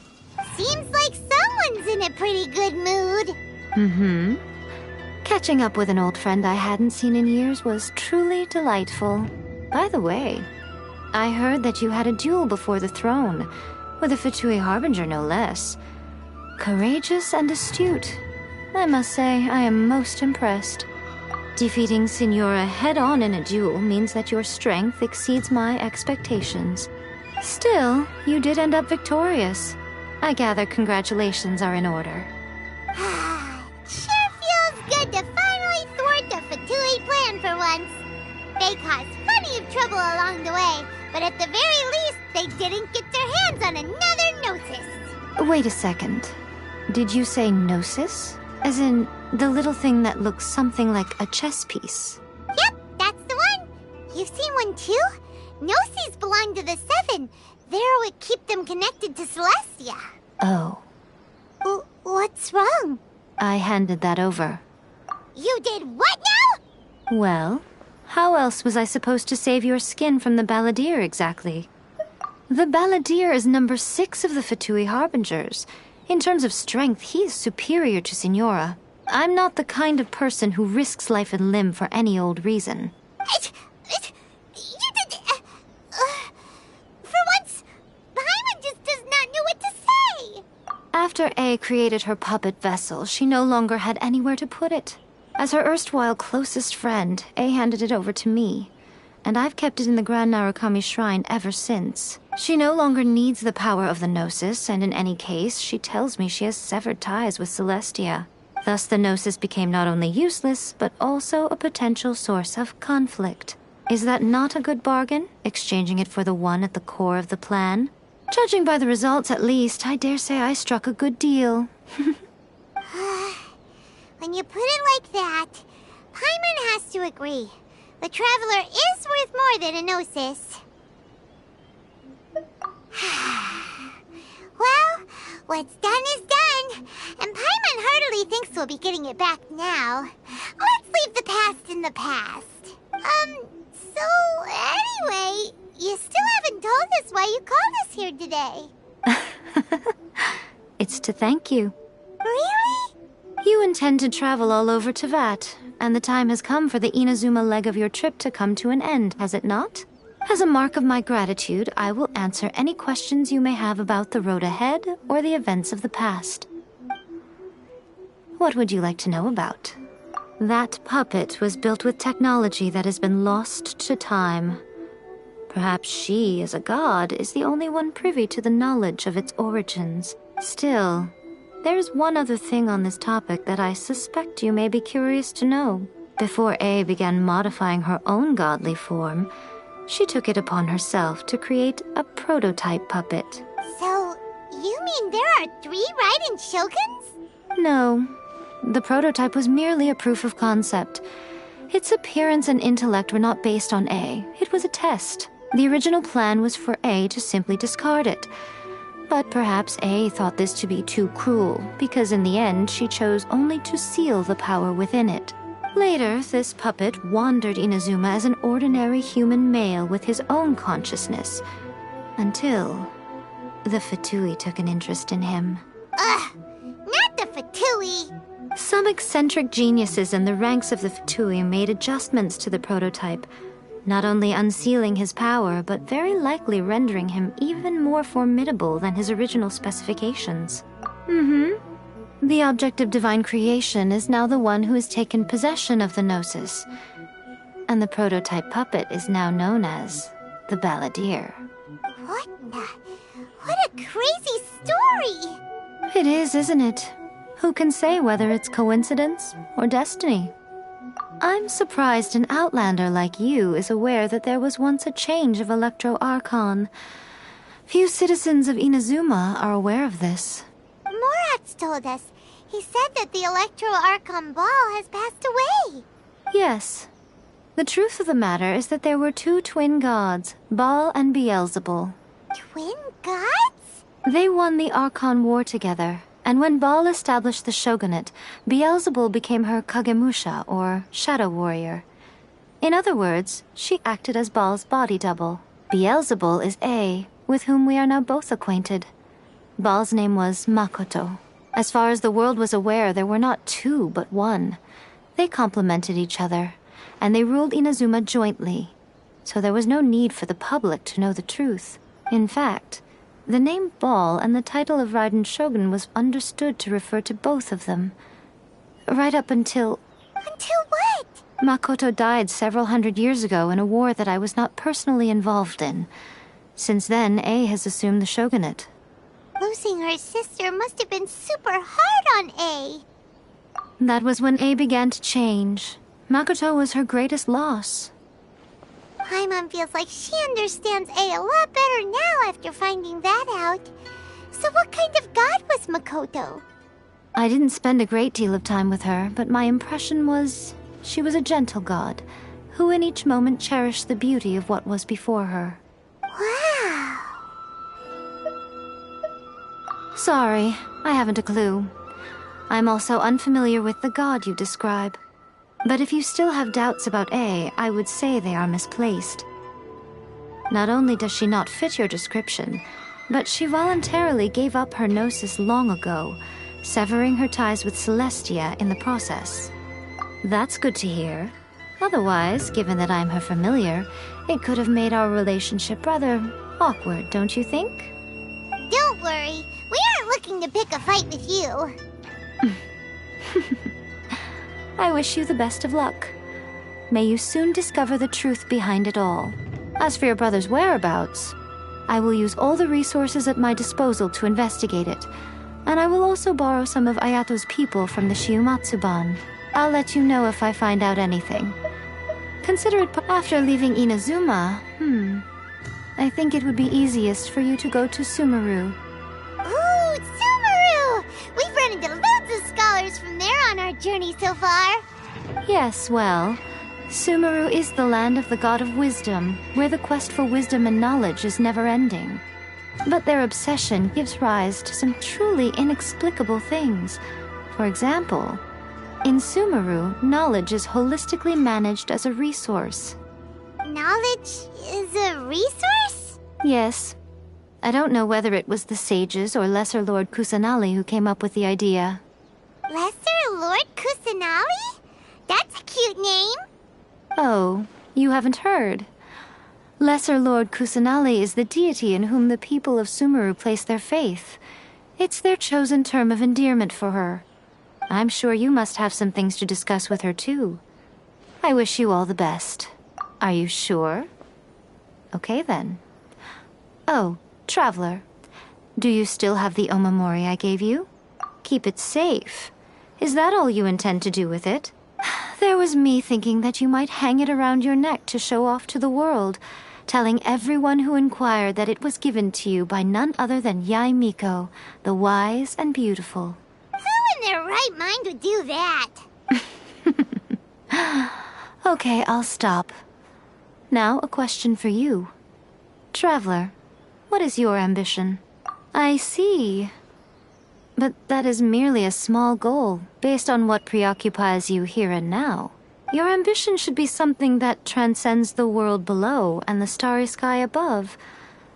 Seems like someone's in a pretty good mood. Mm-hmm. Catching up with an old friend I hadn't seen in years was truly delightful. By the way, I heard that you had a duel before the throne, with a Fatui Harbinger no less. Courageous and astute. I must say, I am most impressed. Defeating Signora head-on in a duel means that your strength exceeds my expectations. Still, you did end up victorious. I gather congratulations are in order. Sure feels good to finally thwart the Fatui plan for once. They caused plenty of trouble along the way, but at the very least, they didn't get their hands on another Gnosis. Wait a second. Did you say Gnosis? As in The little thing that looks something like a chess piece. Yep, that's the one. You've seen one too? Gnosis belong to the Seven. They're what keep them connected to Celestia. Oh. What's wrong? I handed that over. You did what now? Well, how else was I supposed to save your skin from the Balladeer exactly? The Balladeer is number 6 of the Fatui Harbingers. In terms of strength, he is superior to Signora. I'm not the kind of person who risks life and limb for any old reason. You did... for once, Paimon just does not know what to say. After A created her puppet vessel, she no longer had anywhere to put it. As her erstwhile closest friend, A handed it over to me, and I've kept it in the Grand Narukami Shrine ever since. She no longer needs the power of the Gnosis, and in any case, she tells me she has severed ties with Celestia. Thus the Gnosis became not only useless, but also a potential source of conflict. Is that not a good bargain, exchanging it for the one at the core of the plan? Judging by the results, at least, I dare say I struck a good deal. When you put it like that, Paimon has to agree. The Traveler is worth more than a Gnosis. Well, what's done is done, and Paimon heartily thinks we'll be getting it back now. Let's leave the past in the past. So anyway, you still haven't told us why you called us here today. It's to thank you. Really? You intend to travel all over Teyvat, and the time has come for the Inazuma leg of your trip to come to an end, has it not? As a mark of my gratitude, I will answer any questions you may have about the road ahead or the events of the past. What would you like to know about? That puppet was built with technology that has been lost to time. Perhaps she, as a god, is the only one privy to the knowledge of its origins. Still, there is one other thing on this topic that I suspect you may be curious to know. Before A began modifying her own godly form, she took it upon herself to create a prototype puppet. So, you mean there are 3 Raiden Shoguns? No. The prototype was merely a proof of concept. Its appearance and intellect were not based on A. It was a test. The original plan was for A to simply discard it. But perhaps A thought this to be too cruel, because in the end she chose only to seal the power within it. Later, this puppet wandered Inazuma as an ordinary human male with his own consciousness, until the Fatui took an interest in him. Ugh, not the Fatui! Some eccentric geniuses in the ranks of the Fatui made adjustments to the prototype, not only unsealing his power, but very likely rendering him even more formidable than his original specifications. The object of divine creation is now the one who has taken possession of the Gnosis, and the prototype puppet is now known as the Balladeer. What a crazy story! It is, isn't it? Who can say whether it's coincidence or destiny? I'm surprised an outlander like you is aware that there was once a change of Electro Archon. Few citizens of Inazuma are aware of this. Morat's told us. He said that the Electro Archon Ball has passed away. Yes. The truth of the matter is that there were 2 twin gods, Baal and Beelzebul. Twin gods? They won the Archon War together, and when Baal established the shogunate, Beelzebul became her Kagemusha, or shadow warrior. In other words, she acted as Baal's body double. Beelzebul is A, with whom we are now both acquainted. Baal's name was Makoto. As far as the world was aware, there were not 2, but 1. They complemented each other, and they ruled Inazuma jointly, so there was no need for the public to know the truth. In fact, the name Baal and the title of Raiden Shogun was understood to refer to both of them. Right up until... Until what? Makoto died several hundred years ago in a war that I was not personally involved in. Since then, A has assumed the shogunate. Losing her sister must have been super hard on A. That was when A began to change. Makoto was her greatest loss. Paimon feels like she understands A lot better now after finding that out. So what kind of god was Makoto? I didn't spend a great deal of time with her, but my impression was she was a gentle god, who in each moment cherished the beauty of what was before her. Wow. Sorry, I haven't a clue. I'm also unfamiliar with the god you describe. But if you still have doubts about A, I would say they are misplaced. Not only does she not fit your description, but she voluntarily gave up her gnosis long ago, severing her ties with Celestia in the process. That's good to hear. Otherwise, given that I'm her familiar, it could have made our relationship rather awkward, don't you think? Don't worry, we aren't looking to pick a fight with you. I wish you the best of luck. May you soon discover the truth behind it all. As for your brother's whereabouts, I will use all the resources at my disposal to investigate it, and I will also borrow some of Ayato's people from the Shiumatsuban. I'll let you know if I find out anything. Consider it after leaving Inazuma. I think it would be easiest for you to go to Sumeru. Ooh, Sumeru! We've run into loads of scholars from there on our journey so far. Yes, well, Sumeru is the land of the god of wisdom, where the quest for wisdom and knowledge is never-ending. But their obsession gives rise to some truly inexplicable things. For example, in Sumeru, knowledge is holistically managed as a resource. Knowledge is a resource? Yes. I don't know whether it was the sages or Lesser Lord Kusanali who came up with the idea. Lesser Lord Kusanali? That's a cute name. Oh, you haven't heard. Lesser Lord Kusanali is the deity in whom the people of Sumeru place their faith. It's their chosen term of endearment for her. I'm sure you must have some things to discuss with her, too. I wish you all the best. Are you sure? Okay, then. Oh, Traveler. Do you still have the omamori I gave you? Keep it safe. Is that all you intend to do with it? There was me thinking that you might hang it around your neck to show off to the world, telling everyone who inquired that it was given to you by none other than Yae Miko, the wise and beautiful. Who in their right mind would do that? Okay, I'll stop. Now, a question for you. Traveler, what is your ambition? I see. But that is merely a small goal, based on what preoccupies you here and now. Your ambition should be something that transcends the world below and the starry sky above.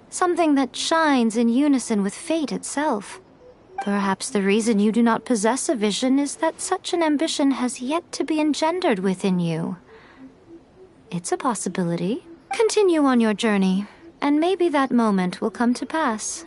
Something that shines in unison with fate itself. Perhaps the reason you do not possess a vision is that such an ambition has yet to be engendered within you. It's a possibility. Continue on your journey, and maybe that moment will come to pass.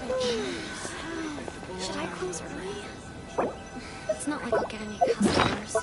Should I close early? It's not like I'll get any customers.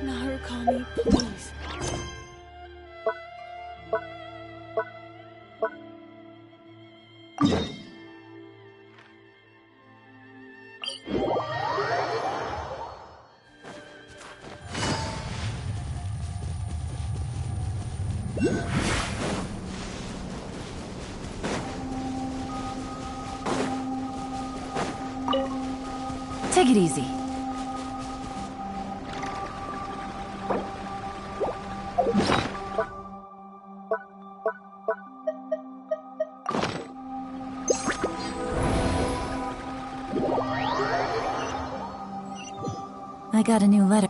Narukami, please. Take it easy. I got a new letter.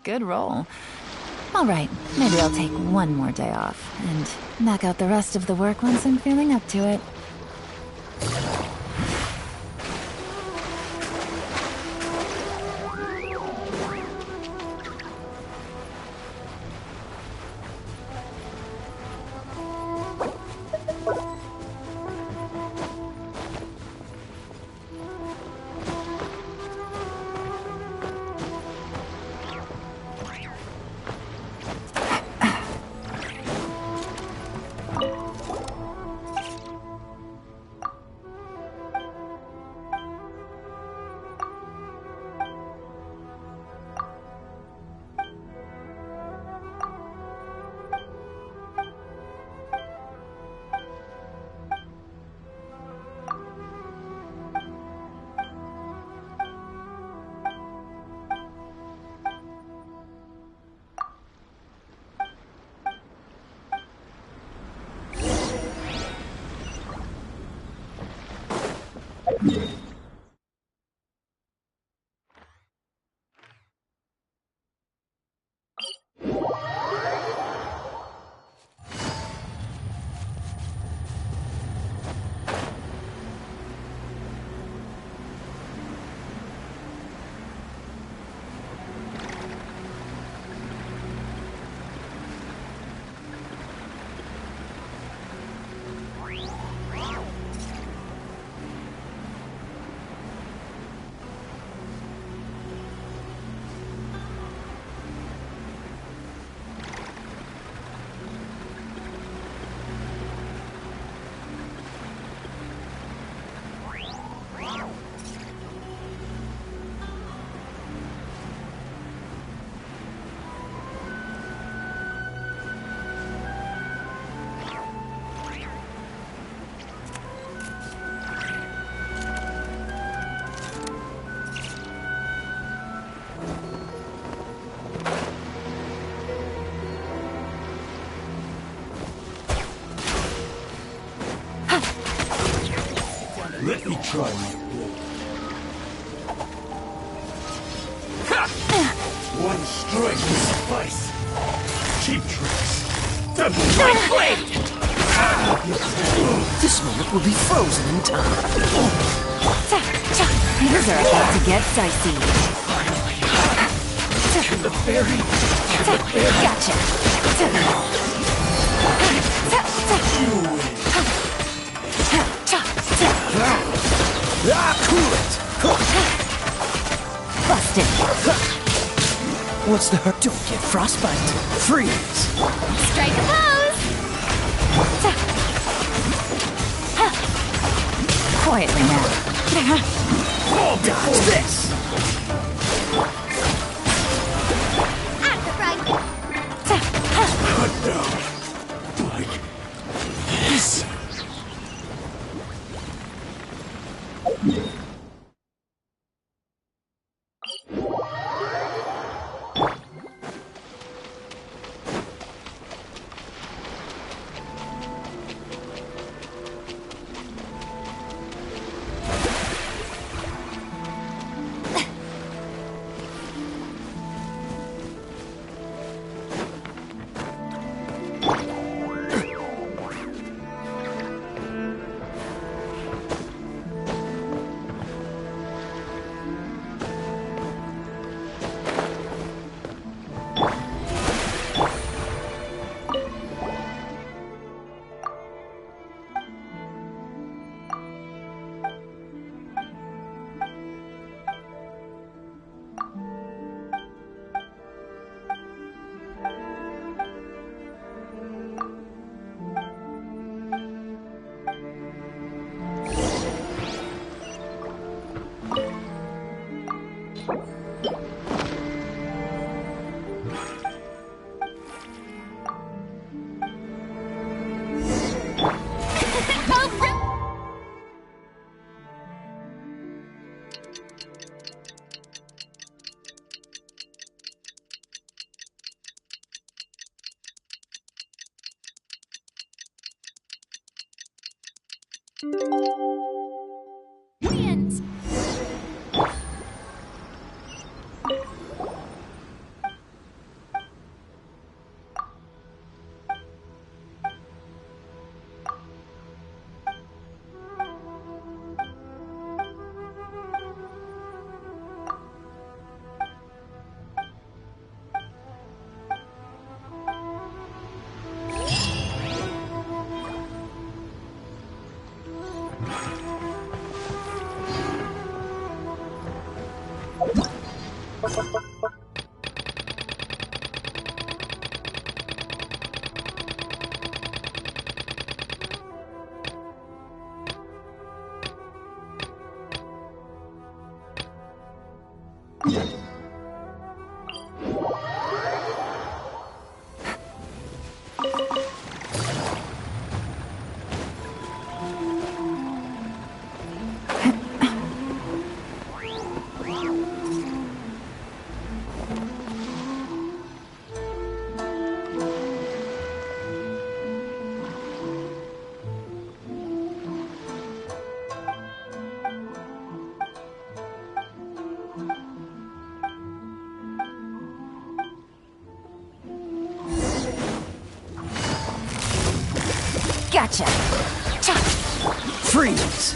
Good roll. All right, maybe I'll take one more day off and knock out the rest of the work once I'm feeling up to it. Let me try my blow. One strike will suffice. Cheap tricks. My blade! This moment will be frozen in time. Things are about to get dicey. The fairy. Gotcha. Cool it! Busted. What's the hurt? Don't get frostbite. Freeze! Strike a pose! Quietly now. Dodge this! At the right! Cut down. Like this. Brilliant! Gotcha! Freeze!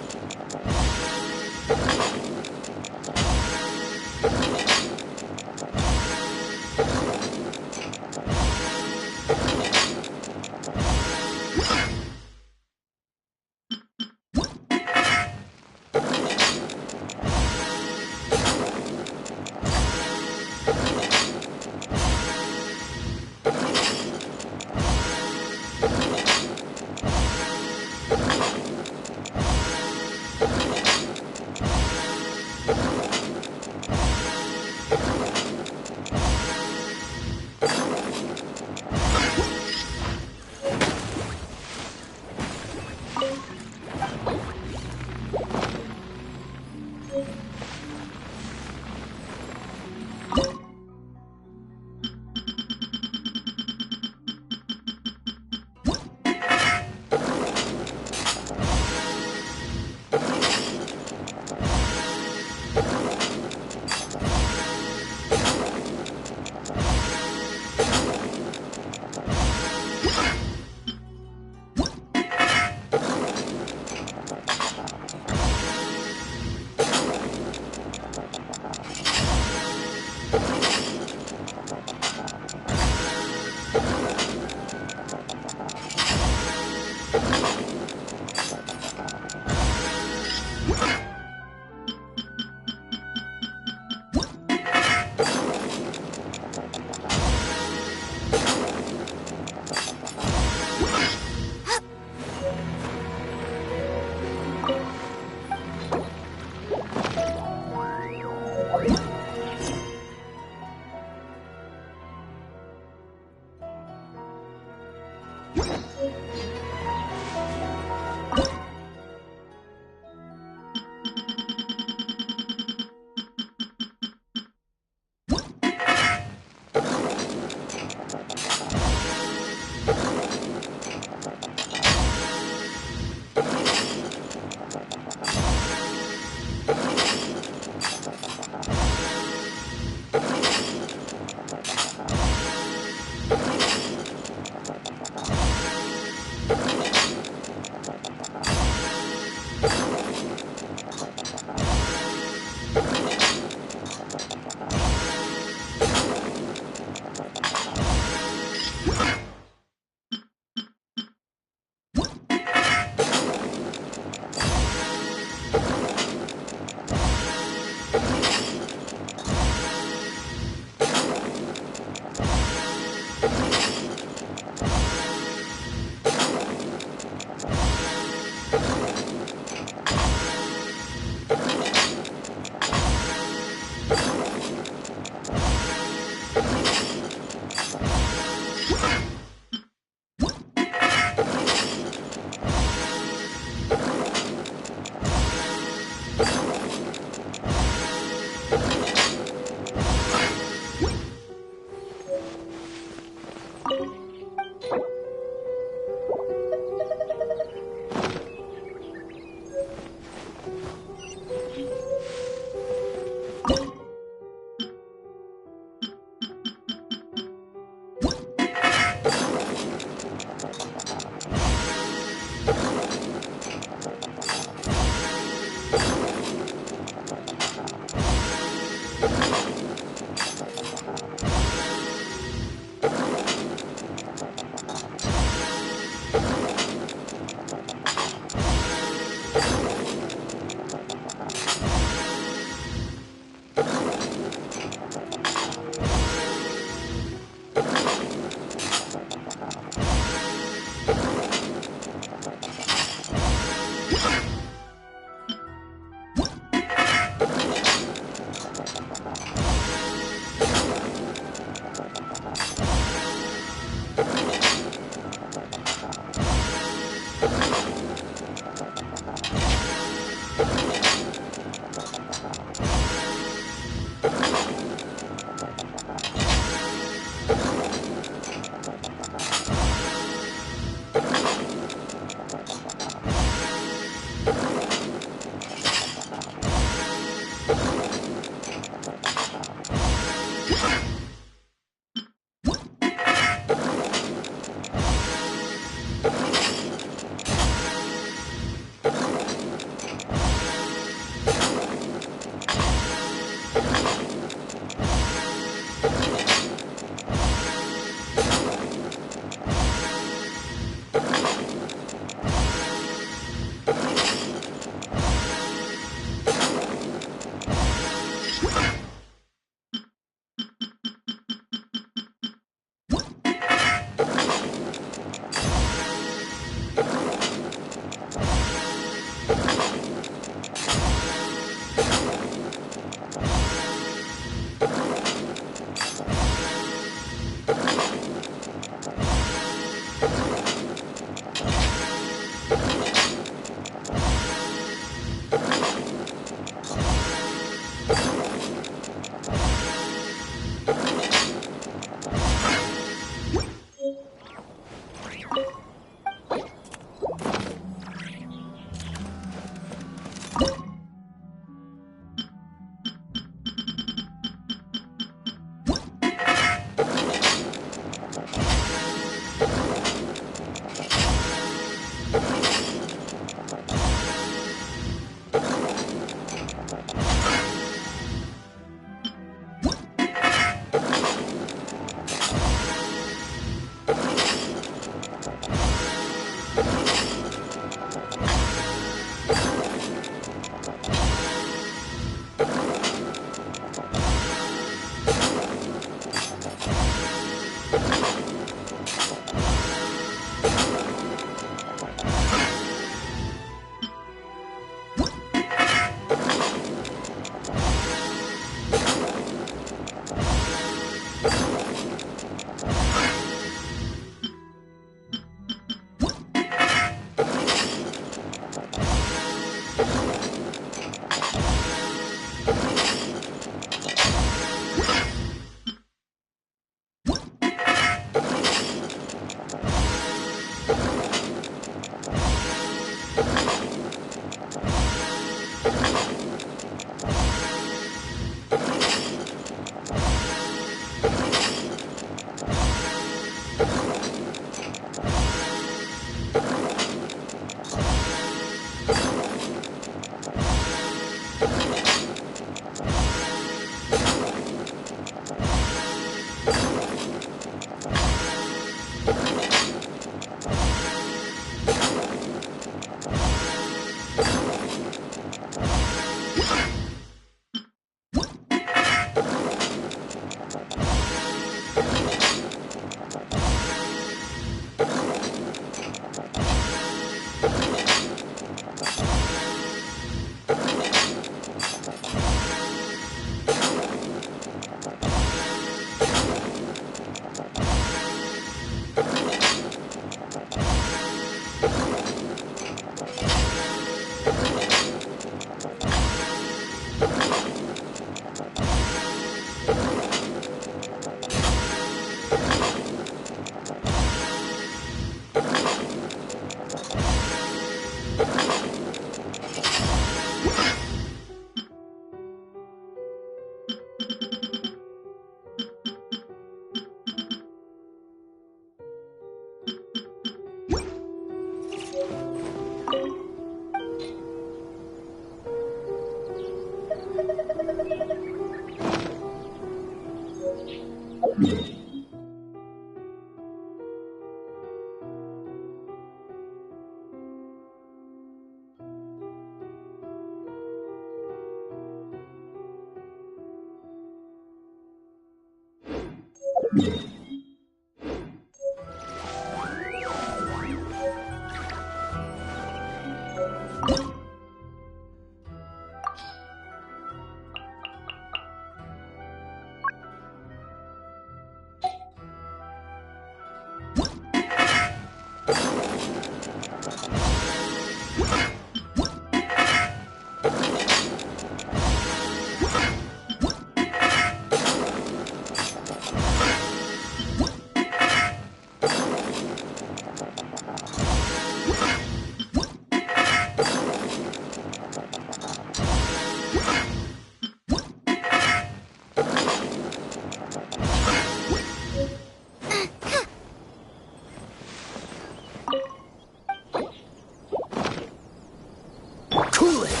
Cool it!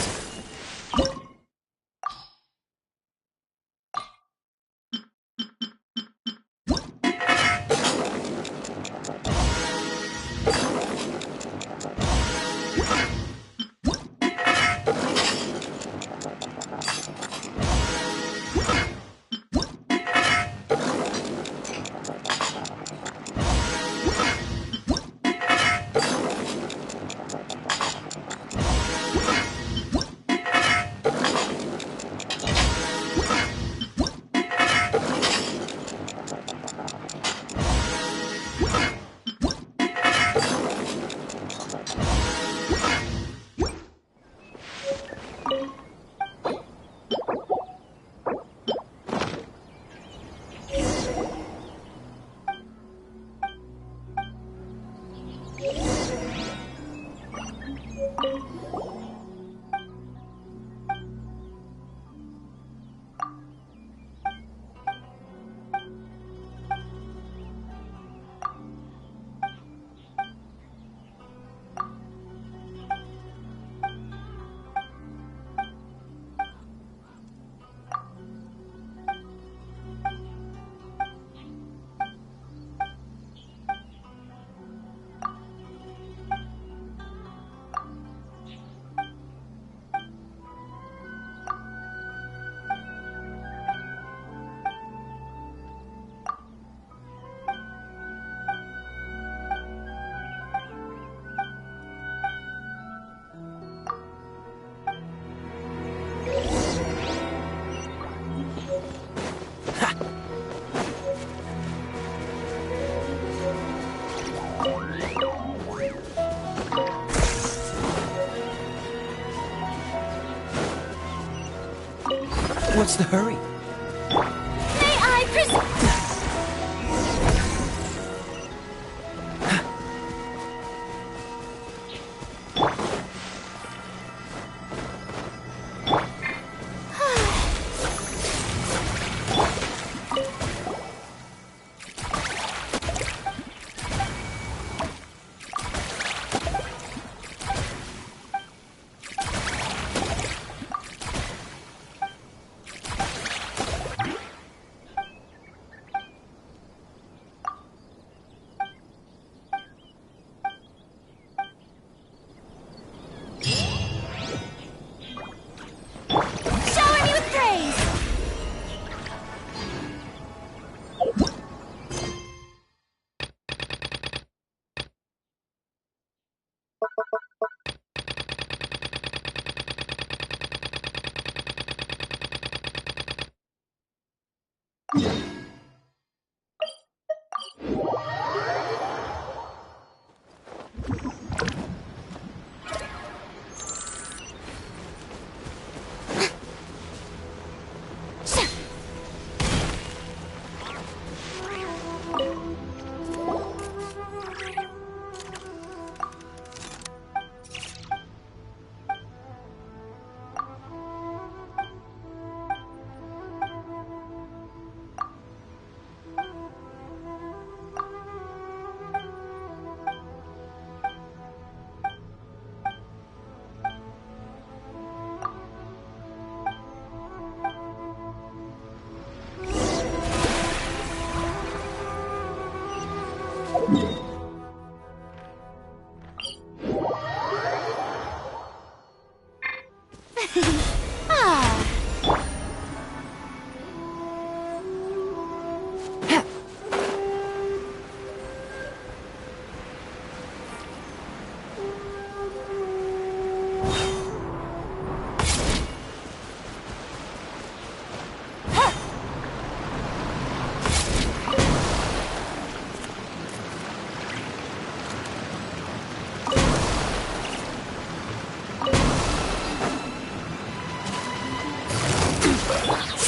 What's the hurry? May I shower me with praise!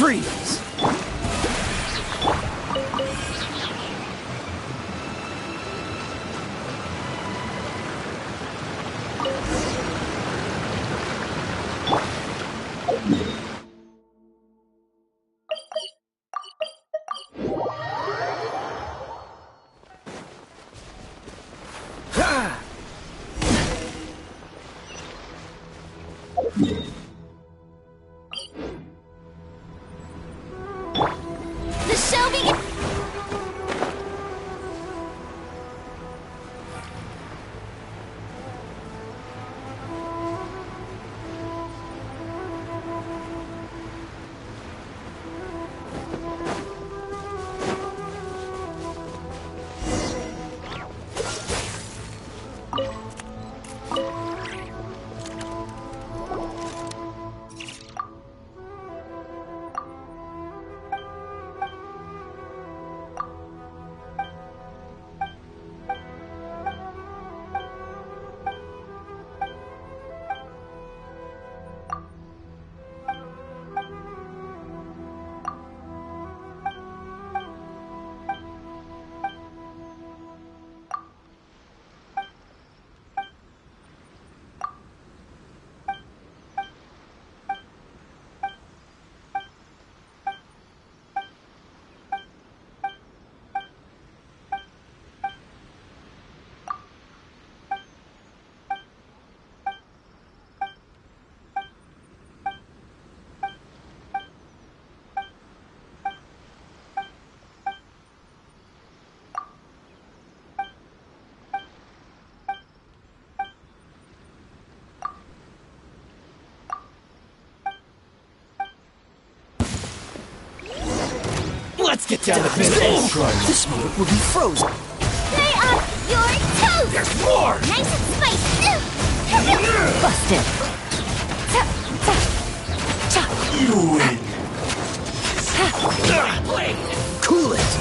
Freeze! The show begins! Let's get down to business! This moment will be frozen! Lay on your toes! There's more! Nice and spicy! Busted. You win! Cool it!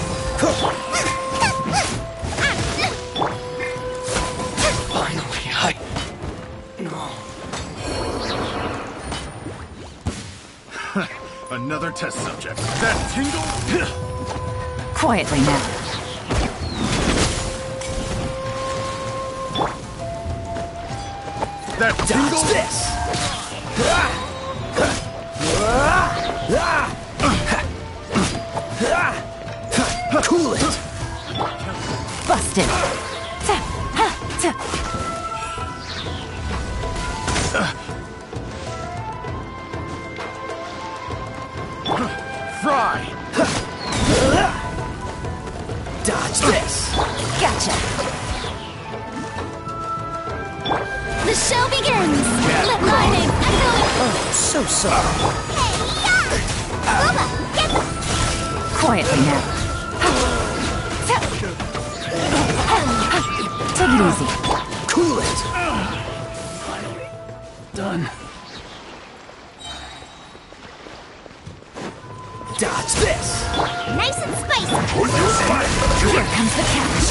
Finally, Another test subject. That tingle? Quietly now. That tingle? this! Cool it! Busted. Fry! Dodge this! Gotcha. The show begins! Lip lining! I'm going! Oh, so sorry. Booba, get the... Quietly now. Take it easy. Cool it! Done. Dodge this! Nice and spicy! Here comes the catch.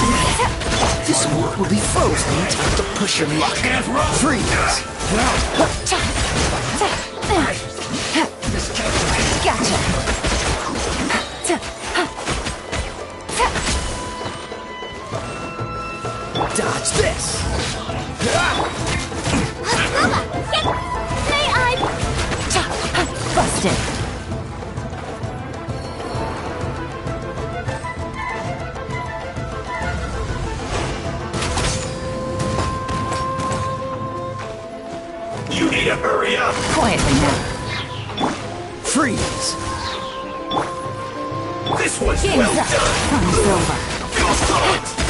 This work will be frozen in time to push your luck. Freeze! Gotcha. Dodge this! Busted. You need to hurry up! Quietly now. Freeze! This was Game's well up. done! Fun's over. Go for it!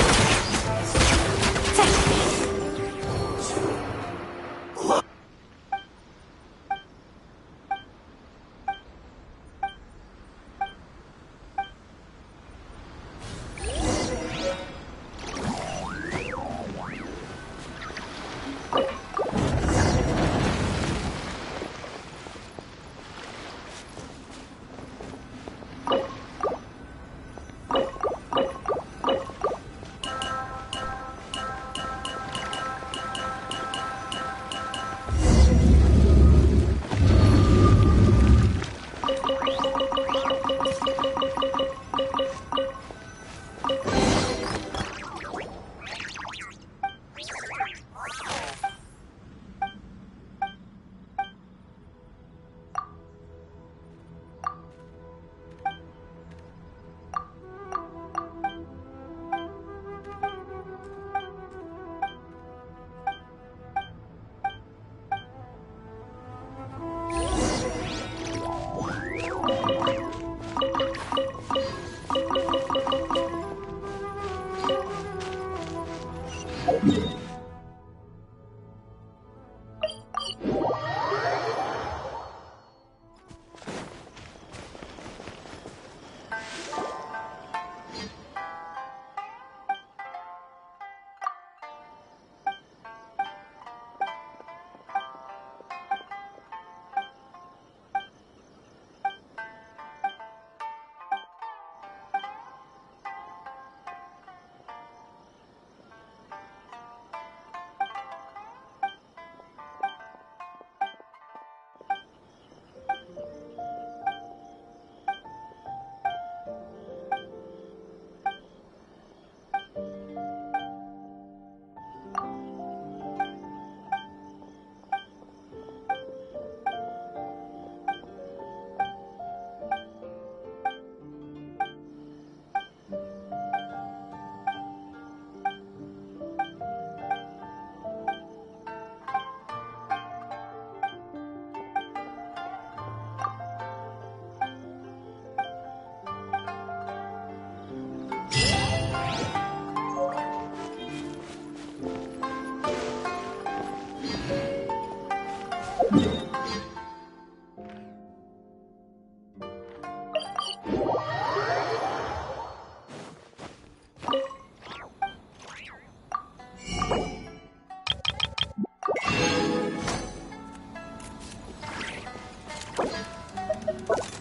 Huh?